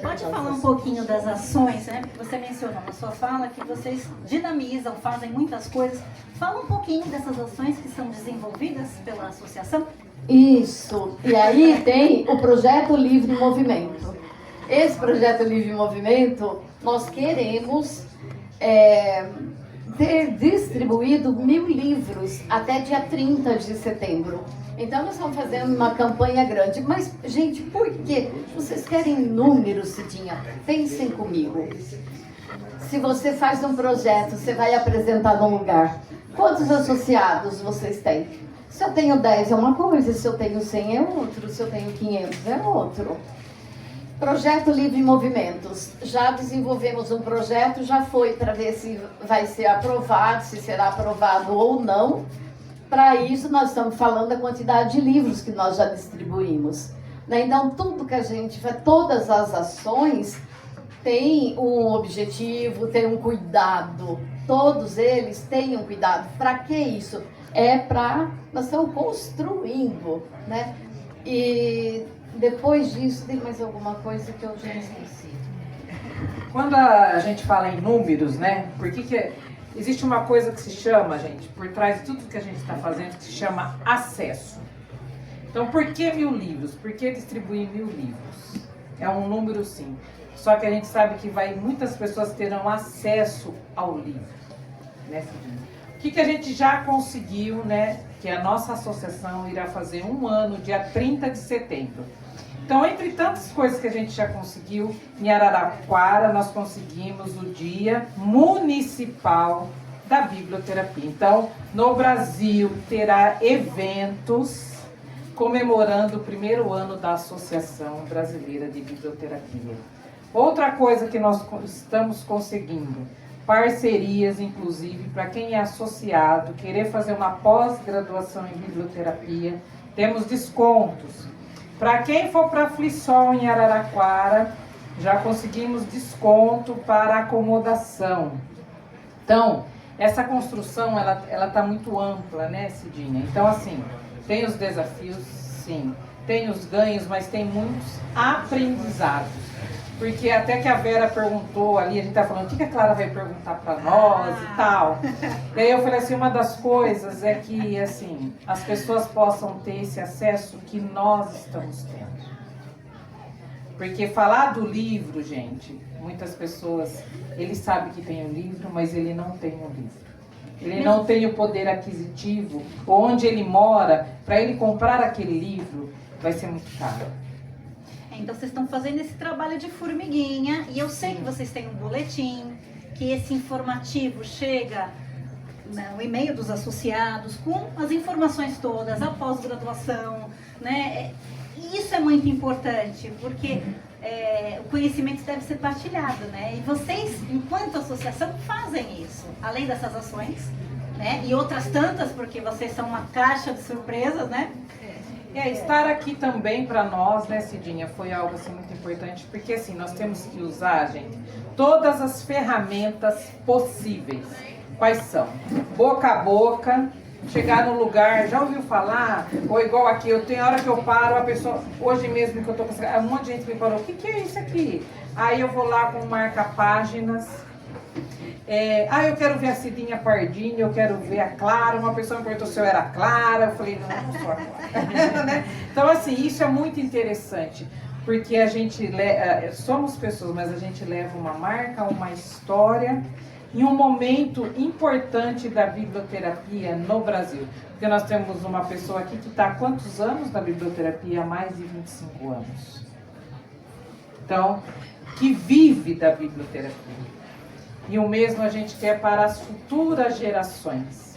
Pode falar um pouquinho das ações, né? Porque você mencionou na sua fala que vocês dinamizam, fazem muitas coisas. Fala um pouquinho dessas ações que são desenvolvidas pela associação. Isso. E aí tem o Projeto Livre em Movimento. Esse Projeto Livre em Movimento, nós queremos ter distribuído 1000 livros até dia 30 de setembro. Então nós estamos fazendo uma campanha grande. Mas, gente, por quê? Vocês querem números, Cidinha? Pensem comigo. Se você faz um projeto, você vai apresentar num lugar. Quantos associados vocês têm? Se eu tenho 10 é uma coisa, se eu tenho 100 é outro, se eu tenho 500 é outro. Projeto Livre em Movimentos. Já desenvolvemos um projeto, já foi para ver se vai ser aprovado, se será aprovado ou não. Para isso, nós estamos falando da quantidade de livros que nós já distribuímos. Então, tudo que a gente faz, todas as ações têm um objetivo, têm um cuidado. Todos eles têm um cuidado. Para que isso? Nós estamos construindo, né? E depois disso, tem mais alguma coisa que eu já esqueci? Quando a gente fala em números, né? Existe uma coisa que se chama, gente, por trás de tudo que a gente está fazendo, que se chama acesso. Então, por que 1000 livros? Por que distribuir 1000 livros? É um número, sim. Só que a gente sabe que muitas pessoas terão acesso ao livro, né, Cidinha? O que a gente já conseguiu, né? Que a nossa associação irá fazer 1 ano, dia 30 de setembro. Então, entre tantas coisas que a gente já conseguiu, em Araraquara nós conseguimos o Dia Municipal da Biblioterapia. Então, no Brasil terá eventos comemorando o 1º ano da Associação Brasileira de Biblioterapia. Outra coisa que nós estamos conseguindo, parcerias, inclusive, para quem é associado, querer fazer uma pós-graduação em biblioterapia, temos descontos. Para quem for para a Flisol em Araraquara, já conseguimos desconto para acomodação. Então, essa construção, ela está muito ampla, né, Cidinha? Então, assim, tem os desafios, sim, tem os ganhos, mas tem muitos aprendizados. Porque até que a Vera perguntou ali, a gente tá falando, o que a Clara vai perguntar para nós e tal. Daí eu falei assim, uma das coisas é que, assim, as pessoas possam ter esse acesso que nós estamos tendo. Porque falar do livro, gente, muitas pessoas, ele sabe que tem o livro, mas ele não tem o livro. Ele não tem o poder aquisitivo, onde ele mora, para ele comprar aquele livro, vai ser muito caro. Então vocês estão fazendo esse trabalho de formiguinha e eu sei que vocês têm um boletim, que esse informativo chega no e-mail dos associados com as informações todas, a pós-graduação, né? E isso é muito importante, porque o conhecimento deve ser partilhado, né? E vocês, enquanto associação, fazem isso, além dessas ações, né? E outras tantas, porque vocês são uma caixa de surpresas, né? Estar aqui também para nós, né, Cidinha, foi algo assim muito importante, porque assim, nós temos que usar, gente, todas as ferramentas possíveis. Quais são? Boca a boca, chegar no lugar, já ouviu falar? Ou igual aqui, eu tenho hora que eu paro, a pessoa, hoje mesmo que eu tô com um monte de gente me parou, o que é isso aqui? Aí eu vou lá com marca-páginas. Eu quero ver a Cidinha Pardini, eu quero ver a Clara. Uma pessoa me perguntou se eu era Clara, eu falei, não sou a Clara. Né? Então, assim, isso é muito interessante, porque a gente somos pessoas, mas a gente leva uma marca, uma história, em um momento importante da biblioterapia no Brasil. Porque nós temos uma pessoa aqui que está há quantos anos na biblioterapia? Há mais de 25 anos. Então, que vive da biblioterapia. E o mesmo a gente quer para as futuras gerações.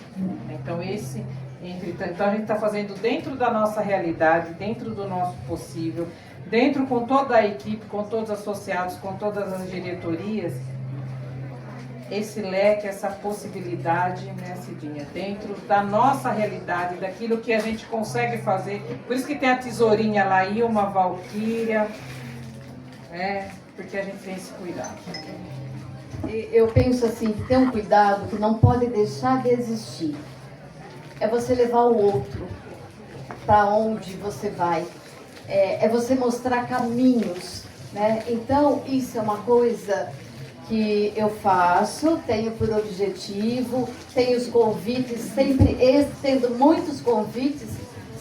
Então, então a gente está fazendo dentro da nossa realidade, dentro do nosso possível, dentro com toda a equipe, com todos os associados, com todas as diretorias, esse leque, essa possibilidade, né, Cidinha, dentro da nossa realidade, daquilo que a gente consegue fazer. Por isso que tem a tesourinha lá, uma Valquíria, porque a gente tem esse cuidado. Eu penso assim, que tem um cuidado que não pode deixar de existir. É você levar o outro para onde você vai. É você mostrar caminhos, né? Então, isso é uma coisa que eu faço, tenho por objetivo, tenho os convites, sempre tendo muitos convites,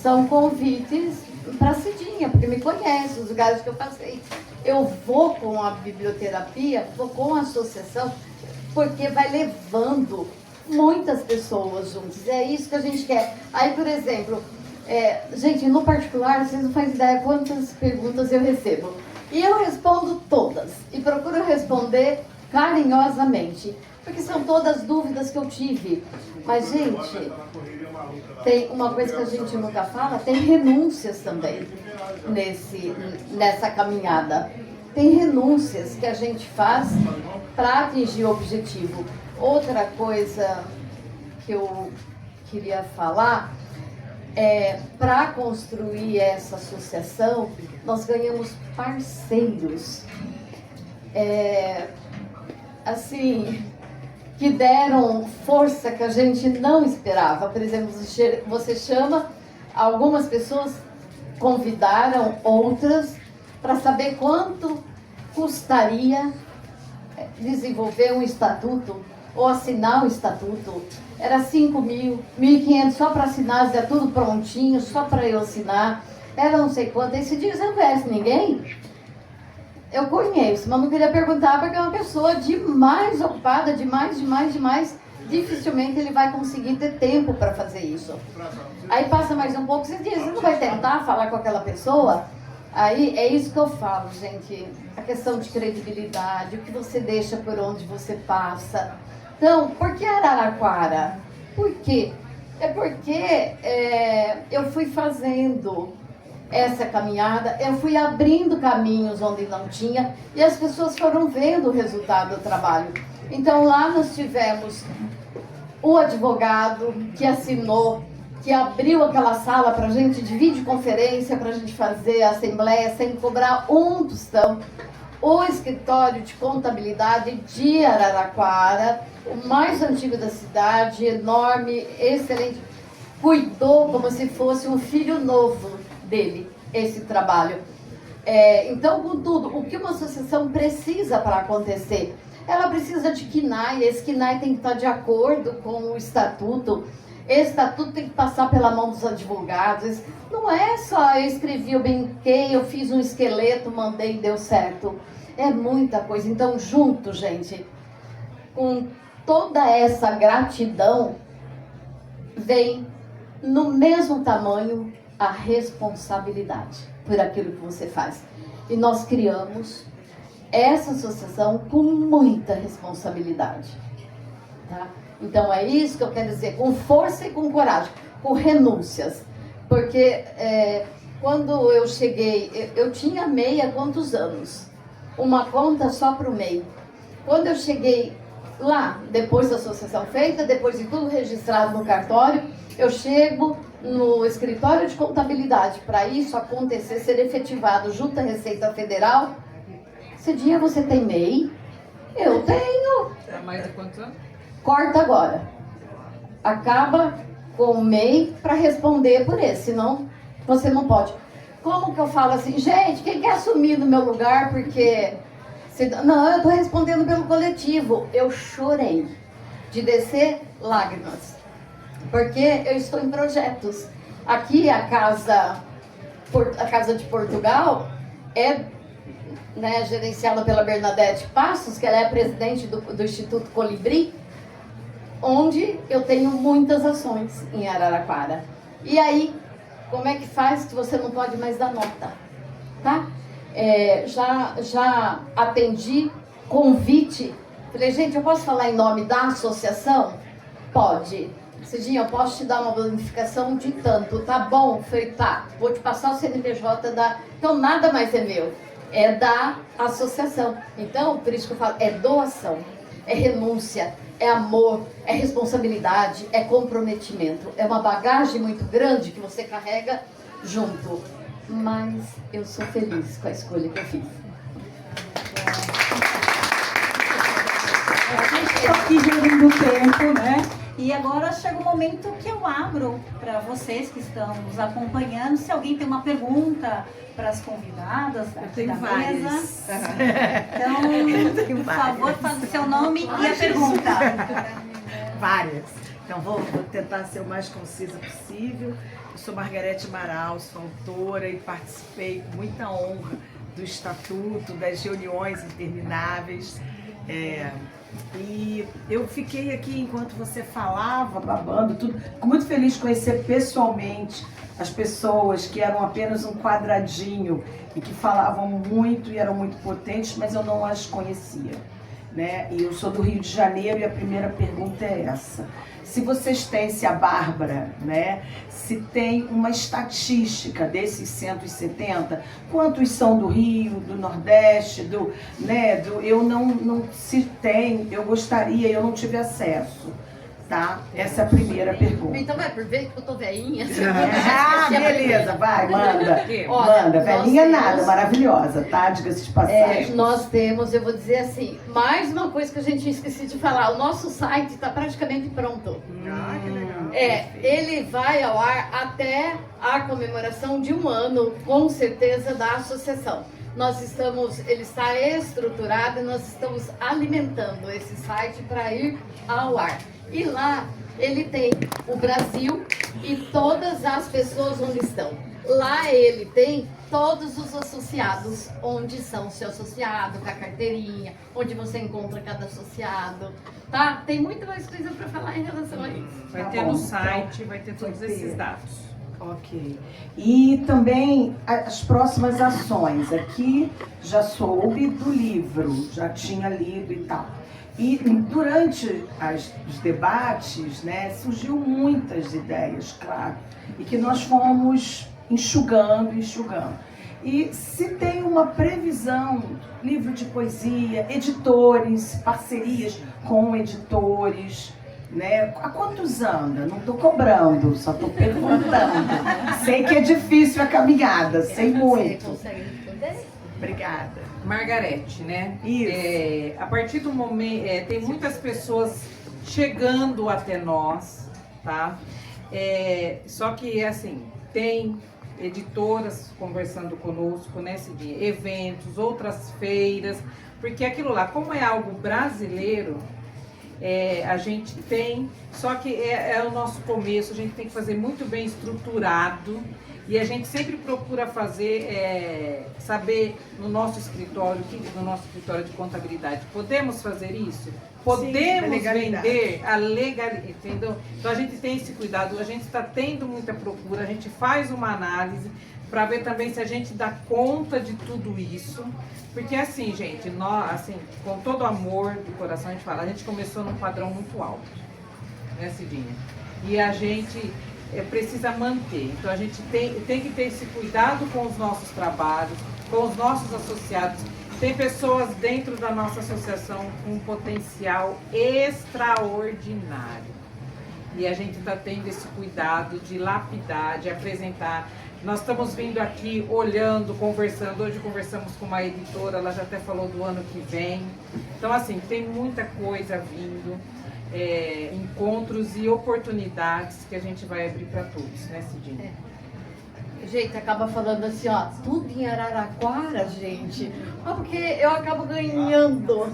são convites para a Cidinha, porque me conhece, os lugares que eu passei. Eu vou com a biblioterapia, vou com a associação, porque vai levando muitas pessoas juntas. É isso que a gente quer. Aí, por exemplo, gente, no particular, vocês não fazem ideia quantas perguntas eu recebo. E eu respondo todas. E procuro responder carinhosamente. Porque são todas dúvidas que eu tive. Mas, gente, tem uma coisa que a gente nunca fala, tem renúncias também nessa caminhada. Tem renúncias que a gente faz para atingir o objetivo. Outra coisa que eu queria falar para construir essa associação, nós ganhamos parceiros. Assim, que deram força que a gente não esperava. Por exemplo, você chama, algumas pessoas convidaram outras para saber quanto custaria desenvolver um estatuto ou assinar um estatuto. Era 5 mil, 1.500 só para assinar, já tudo prontinho, só para eu assinar. Era não sei quanto. Esse dia você não conhece ninguém? Eu conheço, mas não queria perguntar porque é uma pessoa demais ocupada, demais. dificilmente ele vai conseguir ter tempo para fazer isso. Aí passa mais um pouco, você diz, você não vai tentar falar com aquela pessoa? Aí é isso que eu falo, gente, a questão de credibilidade, o que você deixa por onde você passa. Então, por que Araraquara? Por quê? É porque eu fui fazendo essa caminhada, eu fui abrindo caminhos onde não tinha e as pessoas foram vendo o resultado do trabalho. Então lá nós tivemos o advogado que assinou, que abriu aquela sala para a gente de videoconferência, para a gente fazer a assembleia sem cobrar um tostão. O escritório de contabilidade de Araraquara, o mais antigo da cidade, enorme, excelente, cuidou como se fosse um filho novo dele, esse trabalho. Então, contudo, o que uma associação precisa para acontecer? Ela precisa de KNAI, esse KNAI tem que estar de acordo com o estatuto. Esse estatuto tem que passar pela mão dos advogados. Não é só eu escrevi, eu brinquei, eu fiz um esqueleto, mandei e deu certo. É muita coisa. Então, junto, gente, com toda essa gratidão, vem no mesmo tamanho a responsabilidade por aquilo que você faz. E nós criamos essa associação com muita responsabilidade. Tá? Então é isso que eu quero dizer, com força e com coragem, com renúncias. Porque quando eu cheguei, eu tinha MEI há quantos anos? Uma conta só para o MEI. Quando eu cheguei lá, depois da associação feita, depois de tudo registrado no cartório, eu chego no escritório de contabilidade para isso acontecer, ser efetivado junto à Receita Federal. Cidinha, você tem MEI? Eu tenho. Há mais de quantos anos? Corta agora. Acaba com o MEI para responder por esse, senão você não pode. Como que eu falo assim, gente, quem quer assumir no meu lugar porque... Não, eu estou respondendo pelo coletivo. Eu chorei de descer lágrimas, porque eu estou em projetos. Aqui a Casa de Portugal é gerenciada pela Bernadette Passos, que ela é a presidente do Instituto Colibri, onde eu tenho muitas ações em Araraquara. E aí, como é que faz que você não pode mais dar nota? Tá? Já atendi convite. Falei, gente, eu posso falar em nome da associação? Pode. Cidinha, eu posso te dar uma bonificação de tanto, tá bom? Falei, tá, vou te passar o CNPJ da... Então, nada mais é meu, é da associação. Então, por isso que eu falo, é doação, é renúncia, é amor, é responsabilidade, é comprometimento. É uma bagagem muito grande que você carrega junto. Mas eu sou feliz com a escolha que eu fiz. A gente está aqui gerindo o tempo, né? E agora chega o momento que eu abro para vocês que estão nos acompanhando. Se alguém tem uma pergunta para as convidadas aqui da mesa. Então, por favor, faça o seu nome e a pergunta. Várias. Então, vou tentar ser o mais concisa possível. Eu sou Margarete Amaral, sou autora e participei com muita honra do Estatuto, das reuniões intermináveis. E eu fiquei aqui enquanto você falava, babando tudo, fico muito feliz de conhecer pessoalmente as pessoas que eram apenas um quadradinho e que falavam muito e eram muito potentes, mas eu não as conhecia, né? E eu sou do Rio de Janeiro e a primeira pergunta é essa. Se vocês têm, se a Bárbara, né, se tem uma estatística desses 170, quantos são do Rio, do Nordeste, eu não se tem, eu gostaria, eu não tive acesso, tá? Essa é a primeira pergunta. Então vai por ver que eu tô velhinha. Beleza, vai, manda. Olha, manda, velhinha nada, maravilhosa, tá? Diga-se de passagem. Nós temos, eu vou dizer assim, mais uma coisa que a gente esqueci de falar, o nosso site está praticamente pronto. Que legal. Ele vai ao ar até a comemoração de 1 ano, com certeza, da associação. Ele está estruturado e nós estamos alimentando esse site para ir ao ar. E lá ele tem o Brasil e todas as pessoas onde estão. Lá ele tem todos os associados, onde são o seu associado, com a carteirinha, onde você encontra cada associado, tá? Tem muito mais coisa para falar em relação a isso. Vai ter no site, vai ter todos esses dados. Ok. E também as próximas ações. Aqui já soube do livro, já tinha lido e tal. E durante os debates, né, surgiu muitas ideias, claro, e que nós fomos enxugando. E se tem uma previsão, livro de poesia, editores, parcerias com editores, né? Há quantos anda? Não estou cobrando, só estou perguntando. Sei que é difícil a caminhada, sei muito. Você consegue responder? Obrigada. Margarete, né? Isso. A partir do momento, tem muitas pessoas chegando até nós, tá? Só que, assim, tem editoras conversando conosco, né, Cidinha? Eventos, outras feiras, porque aquilo lá, como é algo brasileiro, a gente tem, só que é o nosso começo, a gente tem que fazer muito bem estruturado. E a gente sempre procura fazer, saber no nosso escritório de contabilidade, podemos fazer isso? Podemos vender a legalidade, entendeu? Então a gente tem esse cuidado, a gente está tendo muita procura, a gente faz uma análise para ver também se a gente dá conta de tudo isso. Porque assim, gente, nós, assim, com todo amor do coração, a gente fala, a gente começou num padrão muito alto, né, Cidinha? E a gente precisa manter. Então a gente tem que ter esse cuidado com os nossos trabalhos, com os nossos associados. Tem pessoas dentro da nossa associação com um potencial extraordinário. E a gente está tendo esse cuidado de lapidar, de apresentar. Nós estamos vindo aqui olhando, conversando. Hoje conversamos com uma editora, ela já até falou do ano que vem. Então, assim, tem muita coisa vindo. Encontros e oportunidades que a gente vai abrir para todos, né, Cidinha? Gente, acaba falando assim, ó, tudo em Araraquara, gente. Porque eu acabo ganhando,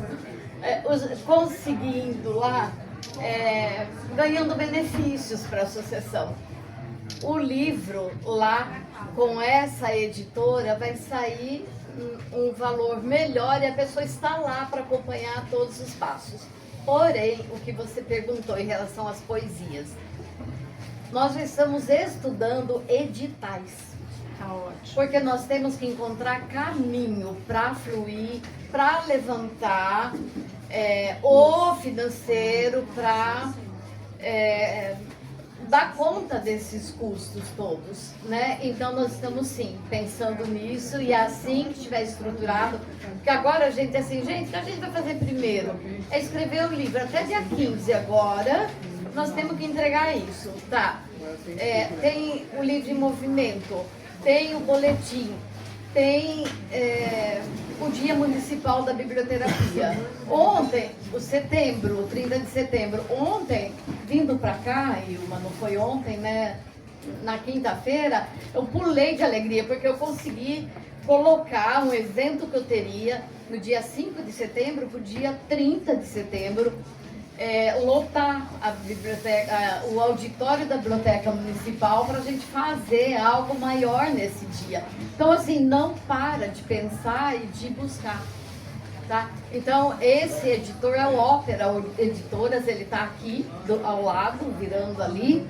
conseguindo lá, ganhando benefícios para a associação. O livro lá, com essa editora, vai sair um valor melhor e a pessoa está lá para acompanhar todos os passos. Porém, o que você perguntou em relação às poesias, nós já estamos estudando editais. Tá ótimo. Porque nós temos que encontrar caminho para fluir, para levantar o financeiro, para dar conta desses custos todos, né? Então nós estamos sim pensando nisso e assim que estiver estruturado, porque agora a gente assim, gente, o que a gente vai fazer primeiro? É escrever o livro, até dia 15 agora, nós temos que entregar isso, tá? Tem o livro em movimento, tem o boletim, tem o Dia Municipal da Biblioterapia. Ontem, o 30 de setembro, ontem, vindo para cá, Ilma, não foi ontem, né? Na quinta-feira, eu pulei de alegria, porque eu consegui colocar um evento que eu teria no dia 5 de setembro para o dia 30 de setembro, lotar a biblioteca, o auditório da Biblioteca Municipal para a gente fazer algo maior nesse dia. Então, assim, não para de pensar e de buscar, tá? Então, esse editor é o Ópera Editoras, ele está aqui ao lado, virando ali,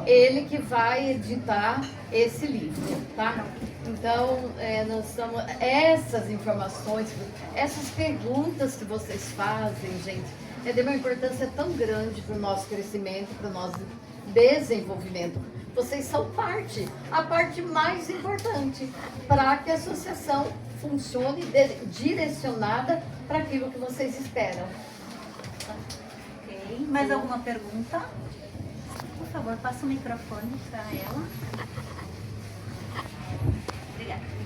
ele que vai editar esse livro, tá? Então, nós estamos, essas informações, essas perguntas que vocês fazem, gente, é de uma importância tão grande para o nosso crescimento, para o nosso desenvolvimento. Vocês são a parte mais importante para que a associação funcione direcionada para aquilo que vocês esperam. Ok, mais alguma pergunta? Por favor, passa o microfone para ela. Obrigada.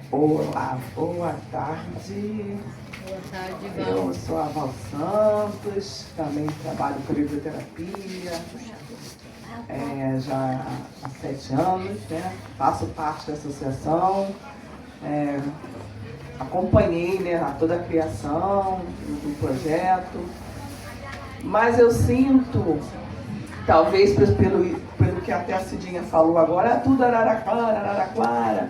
Olá, boa tarde. Boa tarde, Eu Val. sou a Val Santos, também trabalho com biblioterapia. Já há 7 anos, né? Faço parte da associação. Acompanhei, né, toda a criação do projeto. Mas eu sinto talvez pelo que até a Cidinha falou agora, tudo Araraquara,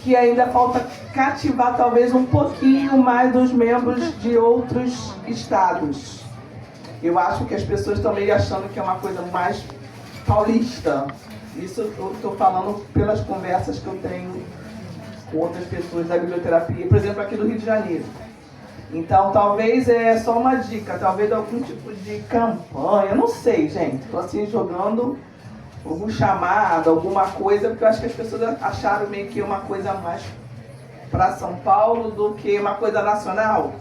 que ainda falta cativar talvez um pouquinho mais dos membros de outros estados. Eu acho que as pessoas estão meio achando que é uma coisa mais paulista. Isso eu estou falando pelas conversas que eu tenho com outras pessoas da biblioterapia, por exemplo, aqui do Rio de Janeiro. Então, talvez é só uma dica, talvez algum tipo de campanha, não sei, gente. Estou assim jogando algum chamado, alguma coisa, porque eu acho que as pessoas acharam meio que uma coisa mais para São Paulo do que uma coisa nacional,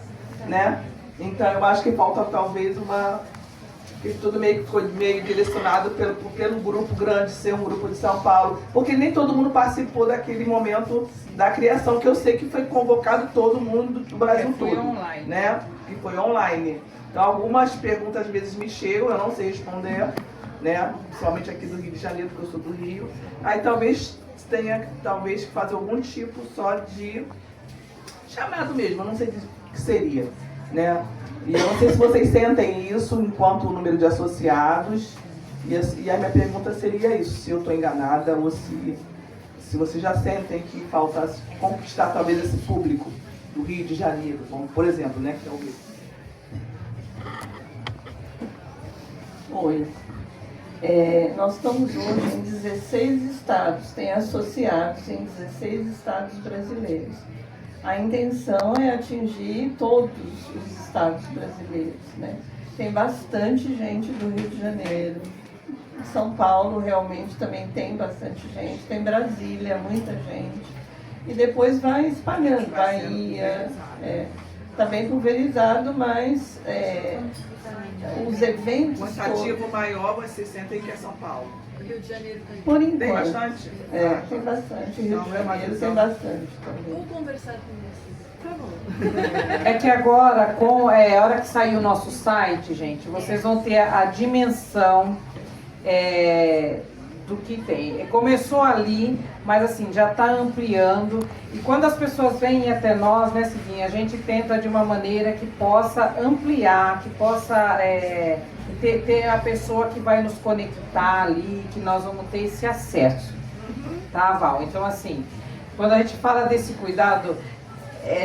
né? Então, eu acho que falta talvez que tudo meio que foi meio direcionado pelo grupo grande ser um grupo de São Paulo, porque nem todo mundo participou daquele momento da criação, que eu sei que foi convocado todo mundo do Brasil todo, online, né? Que foi online. Então algumas perguntas às vezes me chegam, eu não sei responder, né? Principalmente aqui do Rio de Janeiro, porque eu sou do Rio. Aí talvez tenha que fazer algum tipo só de chamado mesmo, eu não sei o que seria, né? E eu não sei se vocês sentem isso enquanto número de associados. E a minha pergunta seria isso, se eu estou enganada ou se vocês já sentem que falta conquistar talvez esse público do Rio de Janeiro, como por exemplo, né, que é o Rio. Oi. Nós estamos hoje em 16 estados, tem associados em 16 estados brasileiros. A intenção é atingir todos os estados brasileiros, né? Tem bastante gente do Rio de Janeiro. São Paulo realmente também tem bastante gente. Tem Brasília, muita gente. E depois vai espalhando. Bahia, está bem pulverizado, mas os eventos... O quantitativo maior vocês sentem que é São Paulo. Rio de Janeiro também. Por enquanto. Tem bastante? Tem bastante. Rio de Janeiro tem bastante também. Vamos conversar com você. Tá bom. É que agora, a hora que sair o nosso site, gente, vocês vão ter a dimensão do que tem. Começou ali, mas assim, já está ampliando. E quando as pessoas vêm até nós, né, Cidinha, a gente tenta de uma maneira que possa ampliar, que possa ter a pessoa que vai nos conectar ali, que nós vamos ter esse acesso. Tá, Val? Então, assim, quando a gente fala desse cuidado,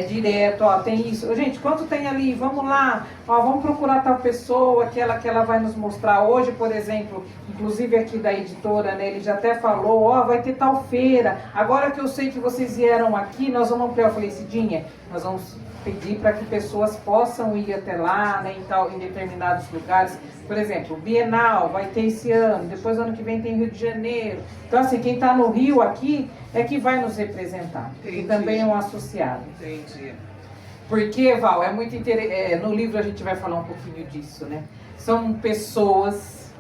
direto, ó, tem isso. Gente, quanto tem ali? Vamos lá, ó, vamos procurar tal pessoa, que ela vai nos mostrar. Hoje, por exemplo, inclusive aqui da editora, né, ele já até falou, ó, vai ter tal feira. Agora que eu sei que vocês vieram aqui, nós vamos ampliar. Eu falei, Cidinha, nós vamos pedir para que pessoas possam ir até lá, né, em determinados lugares. Por exemplo, Bienal vai ter esse ano, depois ano que vem tem Rio de Janeiro. Então, assim, quem está no Rio aqui é que vai nos representar. Entendi. E também é um associado. Entendi. Porque, Val, é muito interessante. No livro a gente vai falar um pouquinho disso, né? São pessoas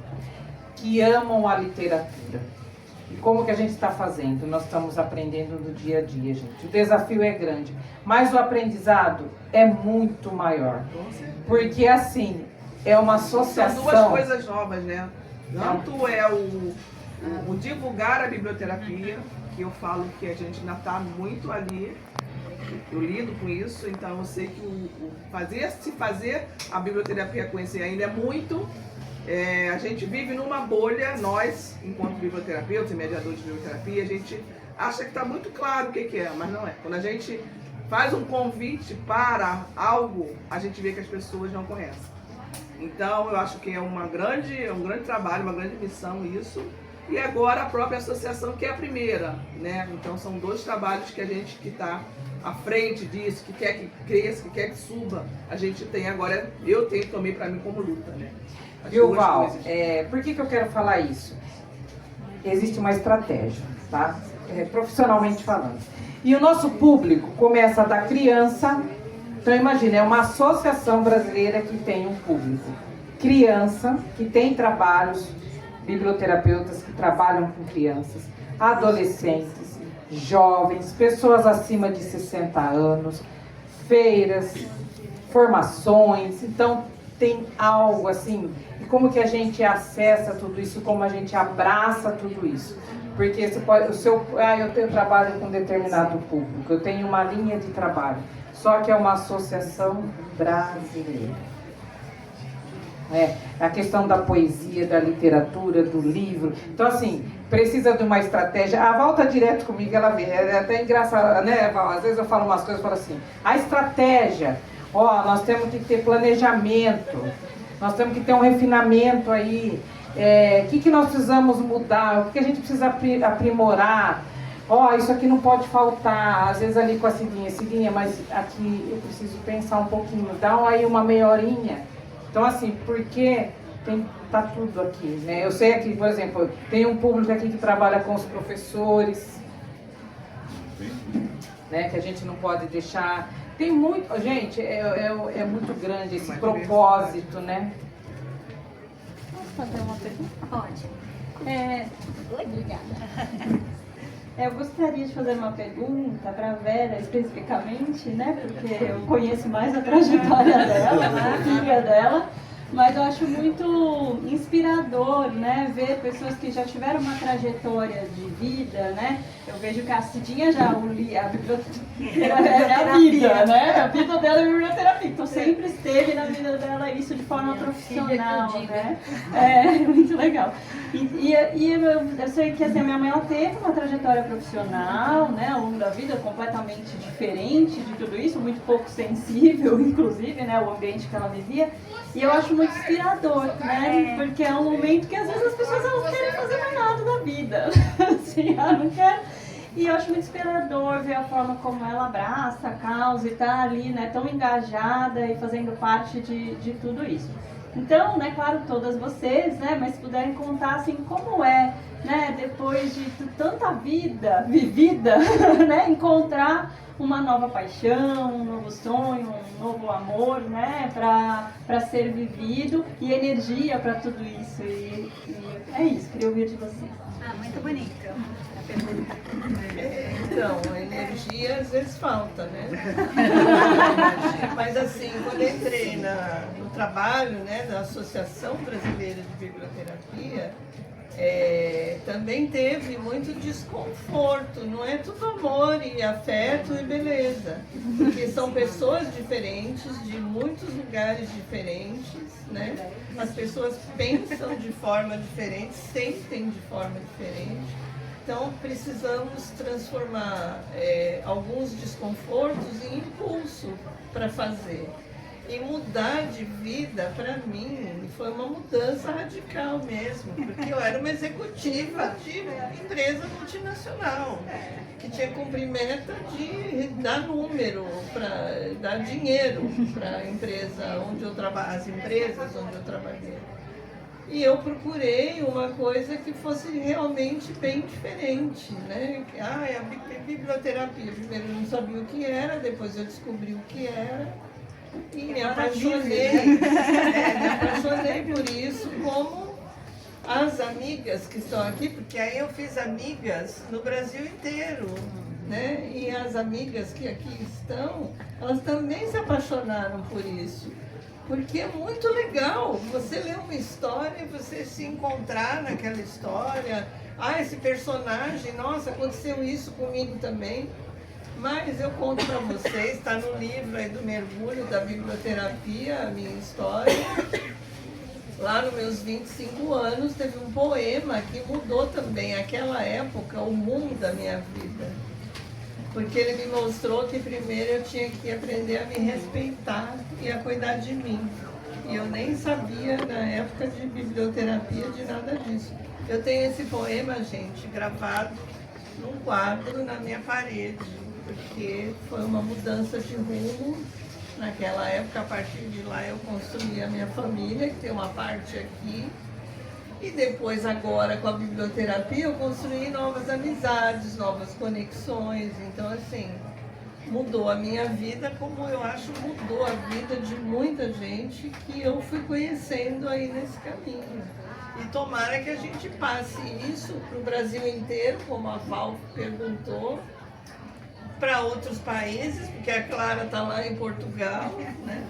que amam a literatura. E como que a gente está fazendo? Nós estamos aprendendo no dia a dia, gente. O desafio é grande, mas o aprendizado é muito maior. Porque, assim, é uma associação... São duas coisas novas, né? Tanto é o divulgar a biblioterapia, que eu falo que a gente ainda está muito ali, eu lido com isso, então eu sei que se fazer a biblioterapia conhecer ainda é muito. A gente vive numa bolha, nós, enquanto biblioterapeutas e mediadores de biblioterapia, a gente acha que está muito claro o que é, mas não é. Quando a gente faz um convite para algo, a gente vê que as pessoas não conhecem. Então, eu acho que é um grande trabalho, uma grande missão isso. E agora a própria associação, que é a primeira, né? Então, são dois trabalhos que a gente que está à frente disso, que quer que cresça, que quer que suba, a gente tem agora, eu tenho também para mim como luta, né? Viu, Val? Por que eu quero falar isso? Existe uma estratégia, tá? Profissionalmente falando. E o nosso público começa da criança. Então, imagina, é uma associação brasileira que tem um público. Criança, que tem trabalhos, biblioterapeutas que trabalham com crianças, adolescentes, jovens, pessoas acima de 60 anos, feiras, formações. Então, tem algo assim. E como que a gente acessa tudo isso, como a gente abraça tudo isso? Porque eu trabalho com determinado público, eu tenho uma linha de trabalho. Só que é uma associação brasileira. né? A questão da poesia, da literatura, do livro. Então, assim, precisa de uma estratégia. A Val tá direto comigo, ela vê. É até engraçado, né, Val? Às vezes eu falo umas coisas e falo assim, a estratégia, ó, nós temos que ter planejamento, nós temos que ter um refinamento aí. O que nós precisamos mudar, o que a gente precisa aprimorar. Ó, isso aqui não pode faltar. Às vezes ali com a Cidinha, mas aqui eu preciso pensar um pouquinho, dá aí uma meia horinha. Então, assim, porque tá tudo aqui, né? Eu sei aqui, por exemplo, tem um público aqui que trabalha com os professores, né? Que a gente não pode deixar. Tem muito, gente, é muito grande esse propósito, né? Posso fazer uma pergunta? Pode. Obrigada. Eu gostaria de fazer uma pergunta para a Vera especificamente, né? Porque eu conheço mais a trajetória dela, né? A filha dela. Mas eu acho muito inspirador, né, ver pessoas que já tiveram uma trajetória de vida, né? Eu vejo que a Cidinha já a biblioterapia é a vida, né? A vida dela é a biblioterapia. Então sempre esteve na vida dela isso de forma profissional, né? É muito legal. E eu sei que assim, a minha mãe ela teve uma trajetória profissional, né, ao longo da vida completamente diferente de tudo isso, muito pouco sensível, inclusive, né, o ambiente que ela vivia. E eu acho muito inspirador, né? Porque é um momento que às vezes as pessoas elas não querem fazer mais nada da vida. Assim, ela não quer. E eu acho muito inspirador ver a forma como ela abraça a causa e tá ali, né, tão engajada e fazendo parte de tudo isso. Então, né, claro, todas vocês, né, mas se puderem contar, assim, como é, né, depois de tanta vida vivida, né, encontrar uma nova paixão, um novo sonho, um novo amor, né, para ser vivido e energia para tudo isso. E é isso, queria ouvir de vocês. Muito bonita a pergunta. Então, a energia às vezes falta, né? Mas assim, quando eu entrei no trabalho, né, da Associação Brasileira de Biblioterapia, também teve muito desconforto, não é tudo amor e afeto e beleza, porque são pessoas diferentes, de muitos lugares diferentes, né? As pessoas pensam de forma diferente, sentem de forma diferente, então precisamos transformar alguns desconfortos em impulso para fazer. E mudar de vida, para mim, foi uma mudança radical mesmo, porque eu era uma executiva de empresa multinacional, que tinha que cumprir meta de dar número, para dar dinheiro para a empresa onde eu trabalho, as empresas onde eu trabalhei. E eu procurei uma coisa que fosse realmente bem diferente, né? É a biblioterapia. Primeiro eu não sabia o que era, depois eu descobri o que era. E me apaixonei, me apaixonei por isso, como as amigas que estão aqui, porque aí eu fiz amigas no Brasil inteiro, né? E as amigas que aqui estão, elas também se apaixonaram por isso. Porque é muito legal você ler uma história e você se encontrar naquela história. Esse personagem, nossa, aconteceu isso comigo também. Mas eu conto para vocês, está no livro aí do Mergulho da Biblioterapia, a minha história. Lá nos meus 25 anos, teve um poema que mudou também, aquela época, o mundo da minha vida. Porque ele me mostrou que primeiro eu tinha que aprender a me respeitar e a cuidar de mim. E eu nem sabia, na época de biblioterapia, de nada disso. Eu tenho esse poema, gente, gravado num quadro na minha parede, porque foi uma mudança de rumo. Naquela época, a partir de lá, eu construí a minha família, que tem uma parte aqui. E depois, agora, com a biblioterapia, eu construí novas amizades, novas conexões. Então, assim, mudou a minha vida, como eu acho mudou a vida de muita gente que eu fui conhecendo aí nesse caminho. E tomara que a gente passe isso para o Brasil inteiro, como a Val perguntou, para outros países, porque a Clara está lá em Portugal, né?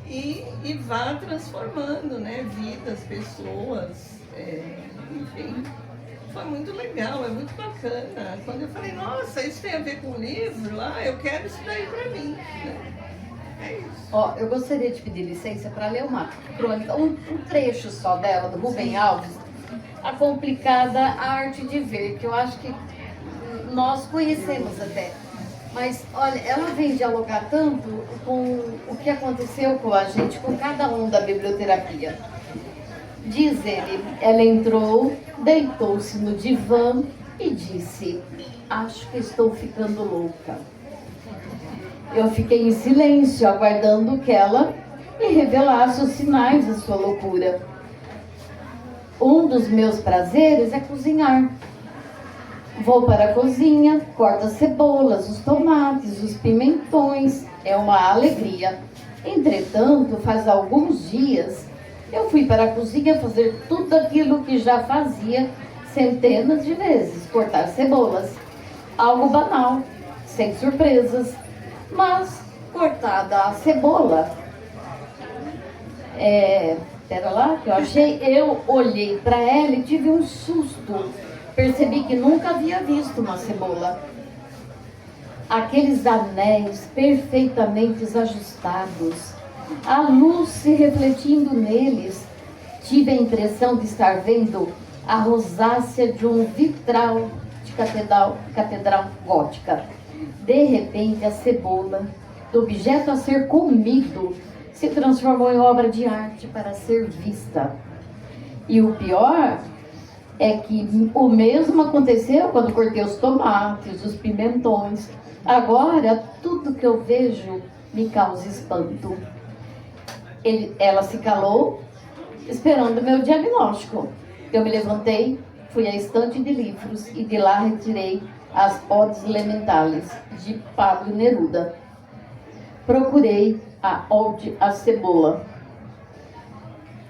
E vá transformando, né, vidas, pessoas, enfim. Foi muito legal, é muito bacana. Quando eu falei, nossa, isso tem a ver com o livro, eu quero isso daí para mim, né? Ó, eu gostaria de pedir licença para ler uma crônica, um trecho só dela, do Rubem Alves, A Complicada Arte de Ver, que eu acho que nós conhecemos até. Mas, olha, ela vem dialogar tanto com o que aconteceu com a gente, com cada um da biblioterapia. Diz ele, ela entrou, deitou-se no divã e disse: acho que estou ficando louca. Eu fiquei em silêncio, aguardando que ela me revelasse os sinais da sua loucura. Um dos meus prazeres é cozinhar. Vou para a cozinha, corto as cebolas, os tomates, os pimentões. É uma alegria. Entretanto, faz alguns dias, eu fui para a cozinha fazer tudo aquilo que já fazia centenas de vezes. Cortar cebolas. Algo banal, sem surpresas. Mas, cortada a cebola, pera lá, que eu olhei para ela e tive um susto. Percebi que nunca havia visto uma cebola. Aqueles anéis perfeitamente ajustados, a luz se refletindo neles. Tive a impressão de estar vendo a rosácea de um vitral de catedral gótica. De repente, a cebola, do objeto a ser comido, se transformou em obra de arte para ser vista. E o pior é que o mesmo aconteceu quando cortei os tomates, os pimentões. Agora, tudo que eu vejo me causa espanto. Ela se calou, esperando o meu diagnóstico. Eu me levantei, fui à estante de livros e de lá retirei As Odes Elementales, de Pablo Neruda. Procurei a Ode à Cebola.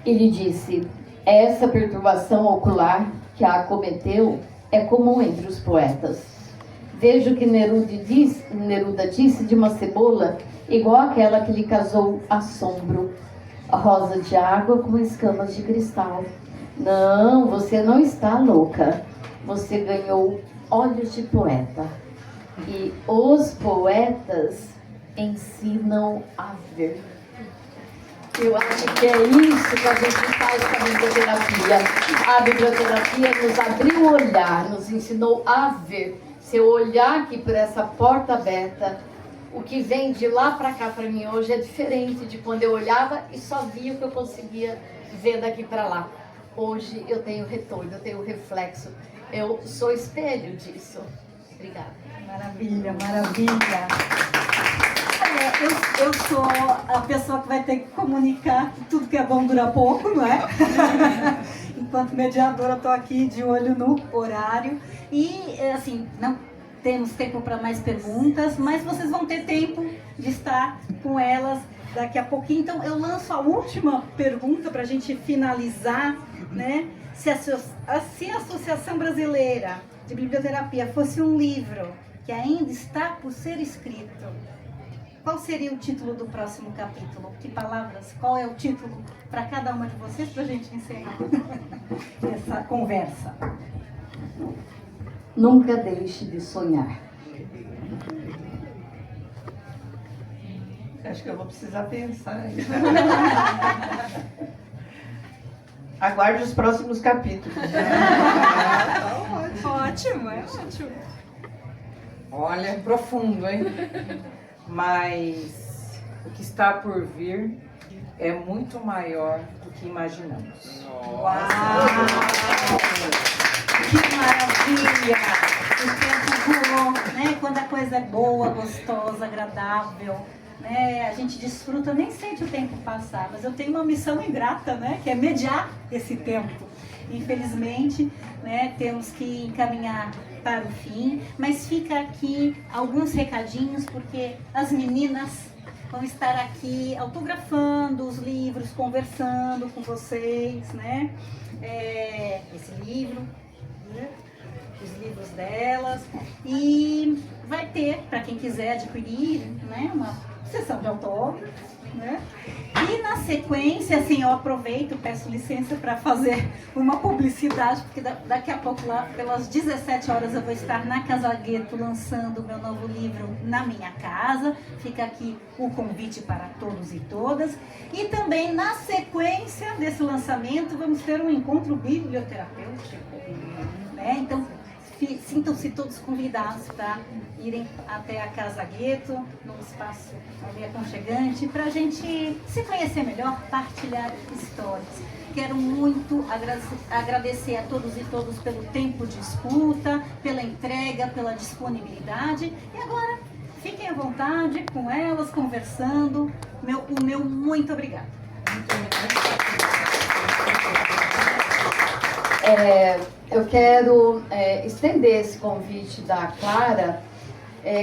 Ele disse: essa perturbação ocular que a acometeu é comum entre os poetas. Vejo que Neruda disse de uma cebola igual àquela que lhe causou assombro. Rosa de água com escamas de cristal. Não, você não está louca. Você ganhou olhos de poeta. E os poetas ensinam a ver. Eu acho que é isso que a gente faz com a biblioterapia. A biblioterapia nos abriu o olhar, nos ensinou a ver. Se eu olhar aqui por essa porta aberta, o que vem de lá para cá para mim hoje é diferente de quando eu olhava e só via o que eu conseguia ver daqui para lá. Hoje eu tenho retorno, eu tenho reflexo. Eu sou espelho disso. Obrigada. Maravilha, maravilha. Eu sou a pessoa que vai ter que comunicar que tudo que é bom dura pouco, não é? Enquanto mediadora, estou aqui de olho no horário. E, assim, não temos tempo para mais perguntas, mas vocês vão ter tempo de estar com elas daqui a pouquinho. Então, eu lanço a última pergunta para a gente finalizar, né? Se a Associação Brasileira de Biblioterapia fosse um livro que ainda está por ser escrito, qual seria o título do próximo capítulo? Que palavras? Qual é o título para cada uma de vocês, para a gente encerrar essa conversa? Nunca deixe de sonhar. Acho que eu vou precisar pensar. Aguarde os próximos capítulos. Ótimo, é ótimo. Olha, profundo, hein? Mas o que está por vir é muito maior do que imaginamos. Uau! Que maravilha! O tempo voou, né? Quando a coisa é boa, gostosa, agradável, né? A gente desfruta, nem sente o tempo passar, mas eu tenho uma missão ingrata, né? Que é mediar esse tempo. Infelizmente, né? Temos que encaminhar para o fim, mas fica aqui alguns recadinhos, porque as meninas vão estar aqui autografando os livros, conversando com vocês, né? Esse livro, né? Os livros delas, e vai ter, para quem quiser adquirir, né, uma sessão de autógrafos, né? E na sequência, assim, eu aproveito, peço licença para fazer uma publicidade, porque daqui a pouco, lá pelas 17 horas, eu vou estar na Casa Gueto lançando o meu novo livro Na Minha Casa. Fica aqui o convite para todos e todas. E também, na sequência desse lançamento, vamos ter um encontro biblioterapêutico, né? Então, sintam-se todos convidados para irem até a Casa Gueto, num espaço ali aconchegante, para a gente se conhecer melhor, partilhar histórias. Quero muito agradecer a todos e todas pelo tempo de escuta, pela entrega, pela disponibilidade. E agora, fiquem à vontade com elas, conversando. O meu muito obrigada. Eu quero estender esse convite da Clara,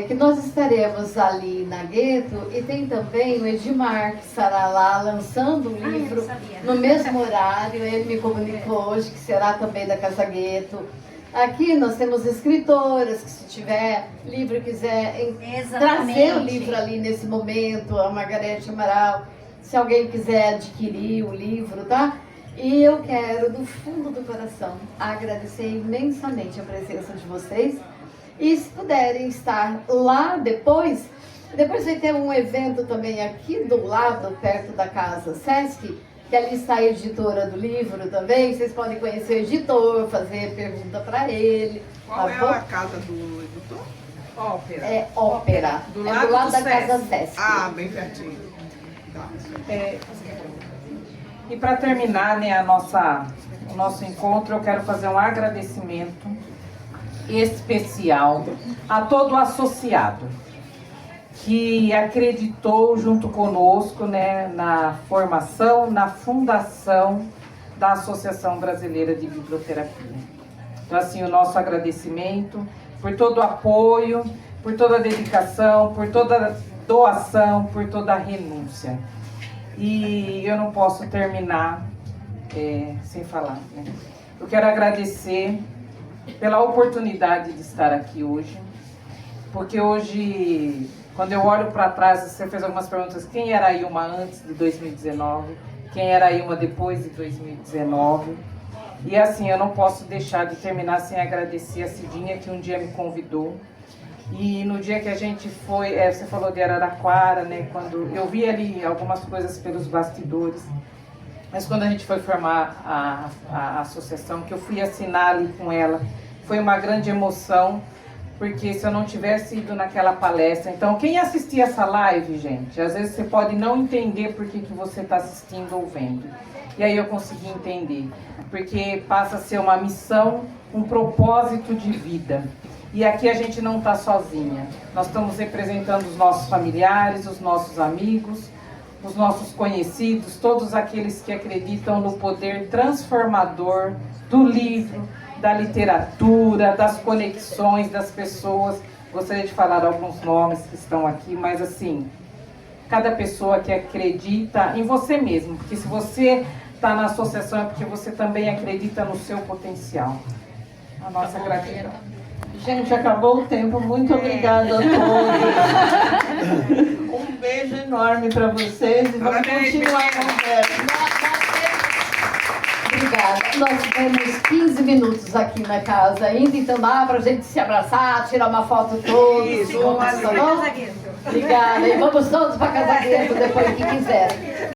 que nós estaremos ali na Gueto, e tem também o Edmar, que estará lá lançando um livro no mesmo horário. Ele me comunicou hoje que será também da Casa Gueto. Aqui nós temos escritoras que, se tiver livro, quiser trazer o livro ali nesse momento, a Margarete Amaral, se alguém quiser adquirir o livro, tá? E eu quero, do fundo do coração, agradecer imensamente a presença de vocês. E se puderem estar lá depois vai ter um evento também aqui do lado, perto da Casa Sesc, que ali está a editora do livro também. Vocês podem conhecer o editor, fazer pergunta para ele. Qual é a casa do editor? Ópera. É Ópera. Do lado da Casa Sesc. Ah, bem pertinho. Tá. E para terminar, né, o nosso encontro, eu quero fazer um agradecimento especial a todo o associado que acreditou junto conosco, né, na formação, na fundação da Associação Brasileira de Biblioterapia. Então, assim, o nosso agradecimento por todo o apoio, por toda a dedicação, por toda a doação, por toda a renúncia. E eu não posso terminar sem falar, né? Eu quero agradecer pela oportunidade de estar aqui hoje, porque hoje, quando eu olho para trás, você fez algumas perguntas: quem era a Ilma antes de 2019, quem era a Ilma depois de 2019, e assim, eu não posso deixar de terminar sem agradecer a Cidinha, que um dia me convidou. E no dia que a gente foi, você falou de Araraquara, né? Quando eu vi ali algumas coisas pelos bastidores, mas quando a gente foi formar a associação, que eu fui assinar ali com ela, foi uma grande emoção, porque se eu não tivesse ido naquela palestra... Então, quem assistia essa live, gente, às vezes você pode não entender por que você está assistindo ou vendo. E aí eu consegui entender, porque passa a ser uma missão, um propósito de vida. E aqui a gente não está sozinha. Nós estamos representando os nossos familiares, os nossos amigos, os nossos conhecidos, todos aqueles que acreditam no poder transformador do livro, da literatura, das conexões das pessoas. Gostaria de falar alguns nomes que estão aqui, mas assim, cada pessoa que acredita em você mesmo, porque se você está na associação é porque você também acredita no seu potencial. A nossa gratidão. Gente, acabou o tempo. Muito obrigada a todos. Um beijo enorme para vocês e vamos continuar a conversa. Obrigada. Nós temos 15 minutos aqui na casa ainda, então dá pra gente se abraçar, tirar uma foto todos. Isso, juntos, tá bom? Obrigada. E vamos todos para Casa Gueto depois que quiserem.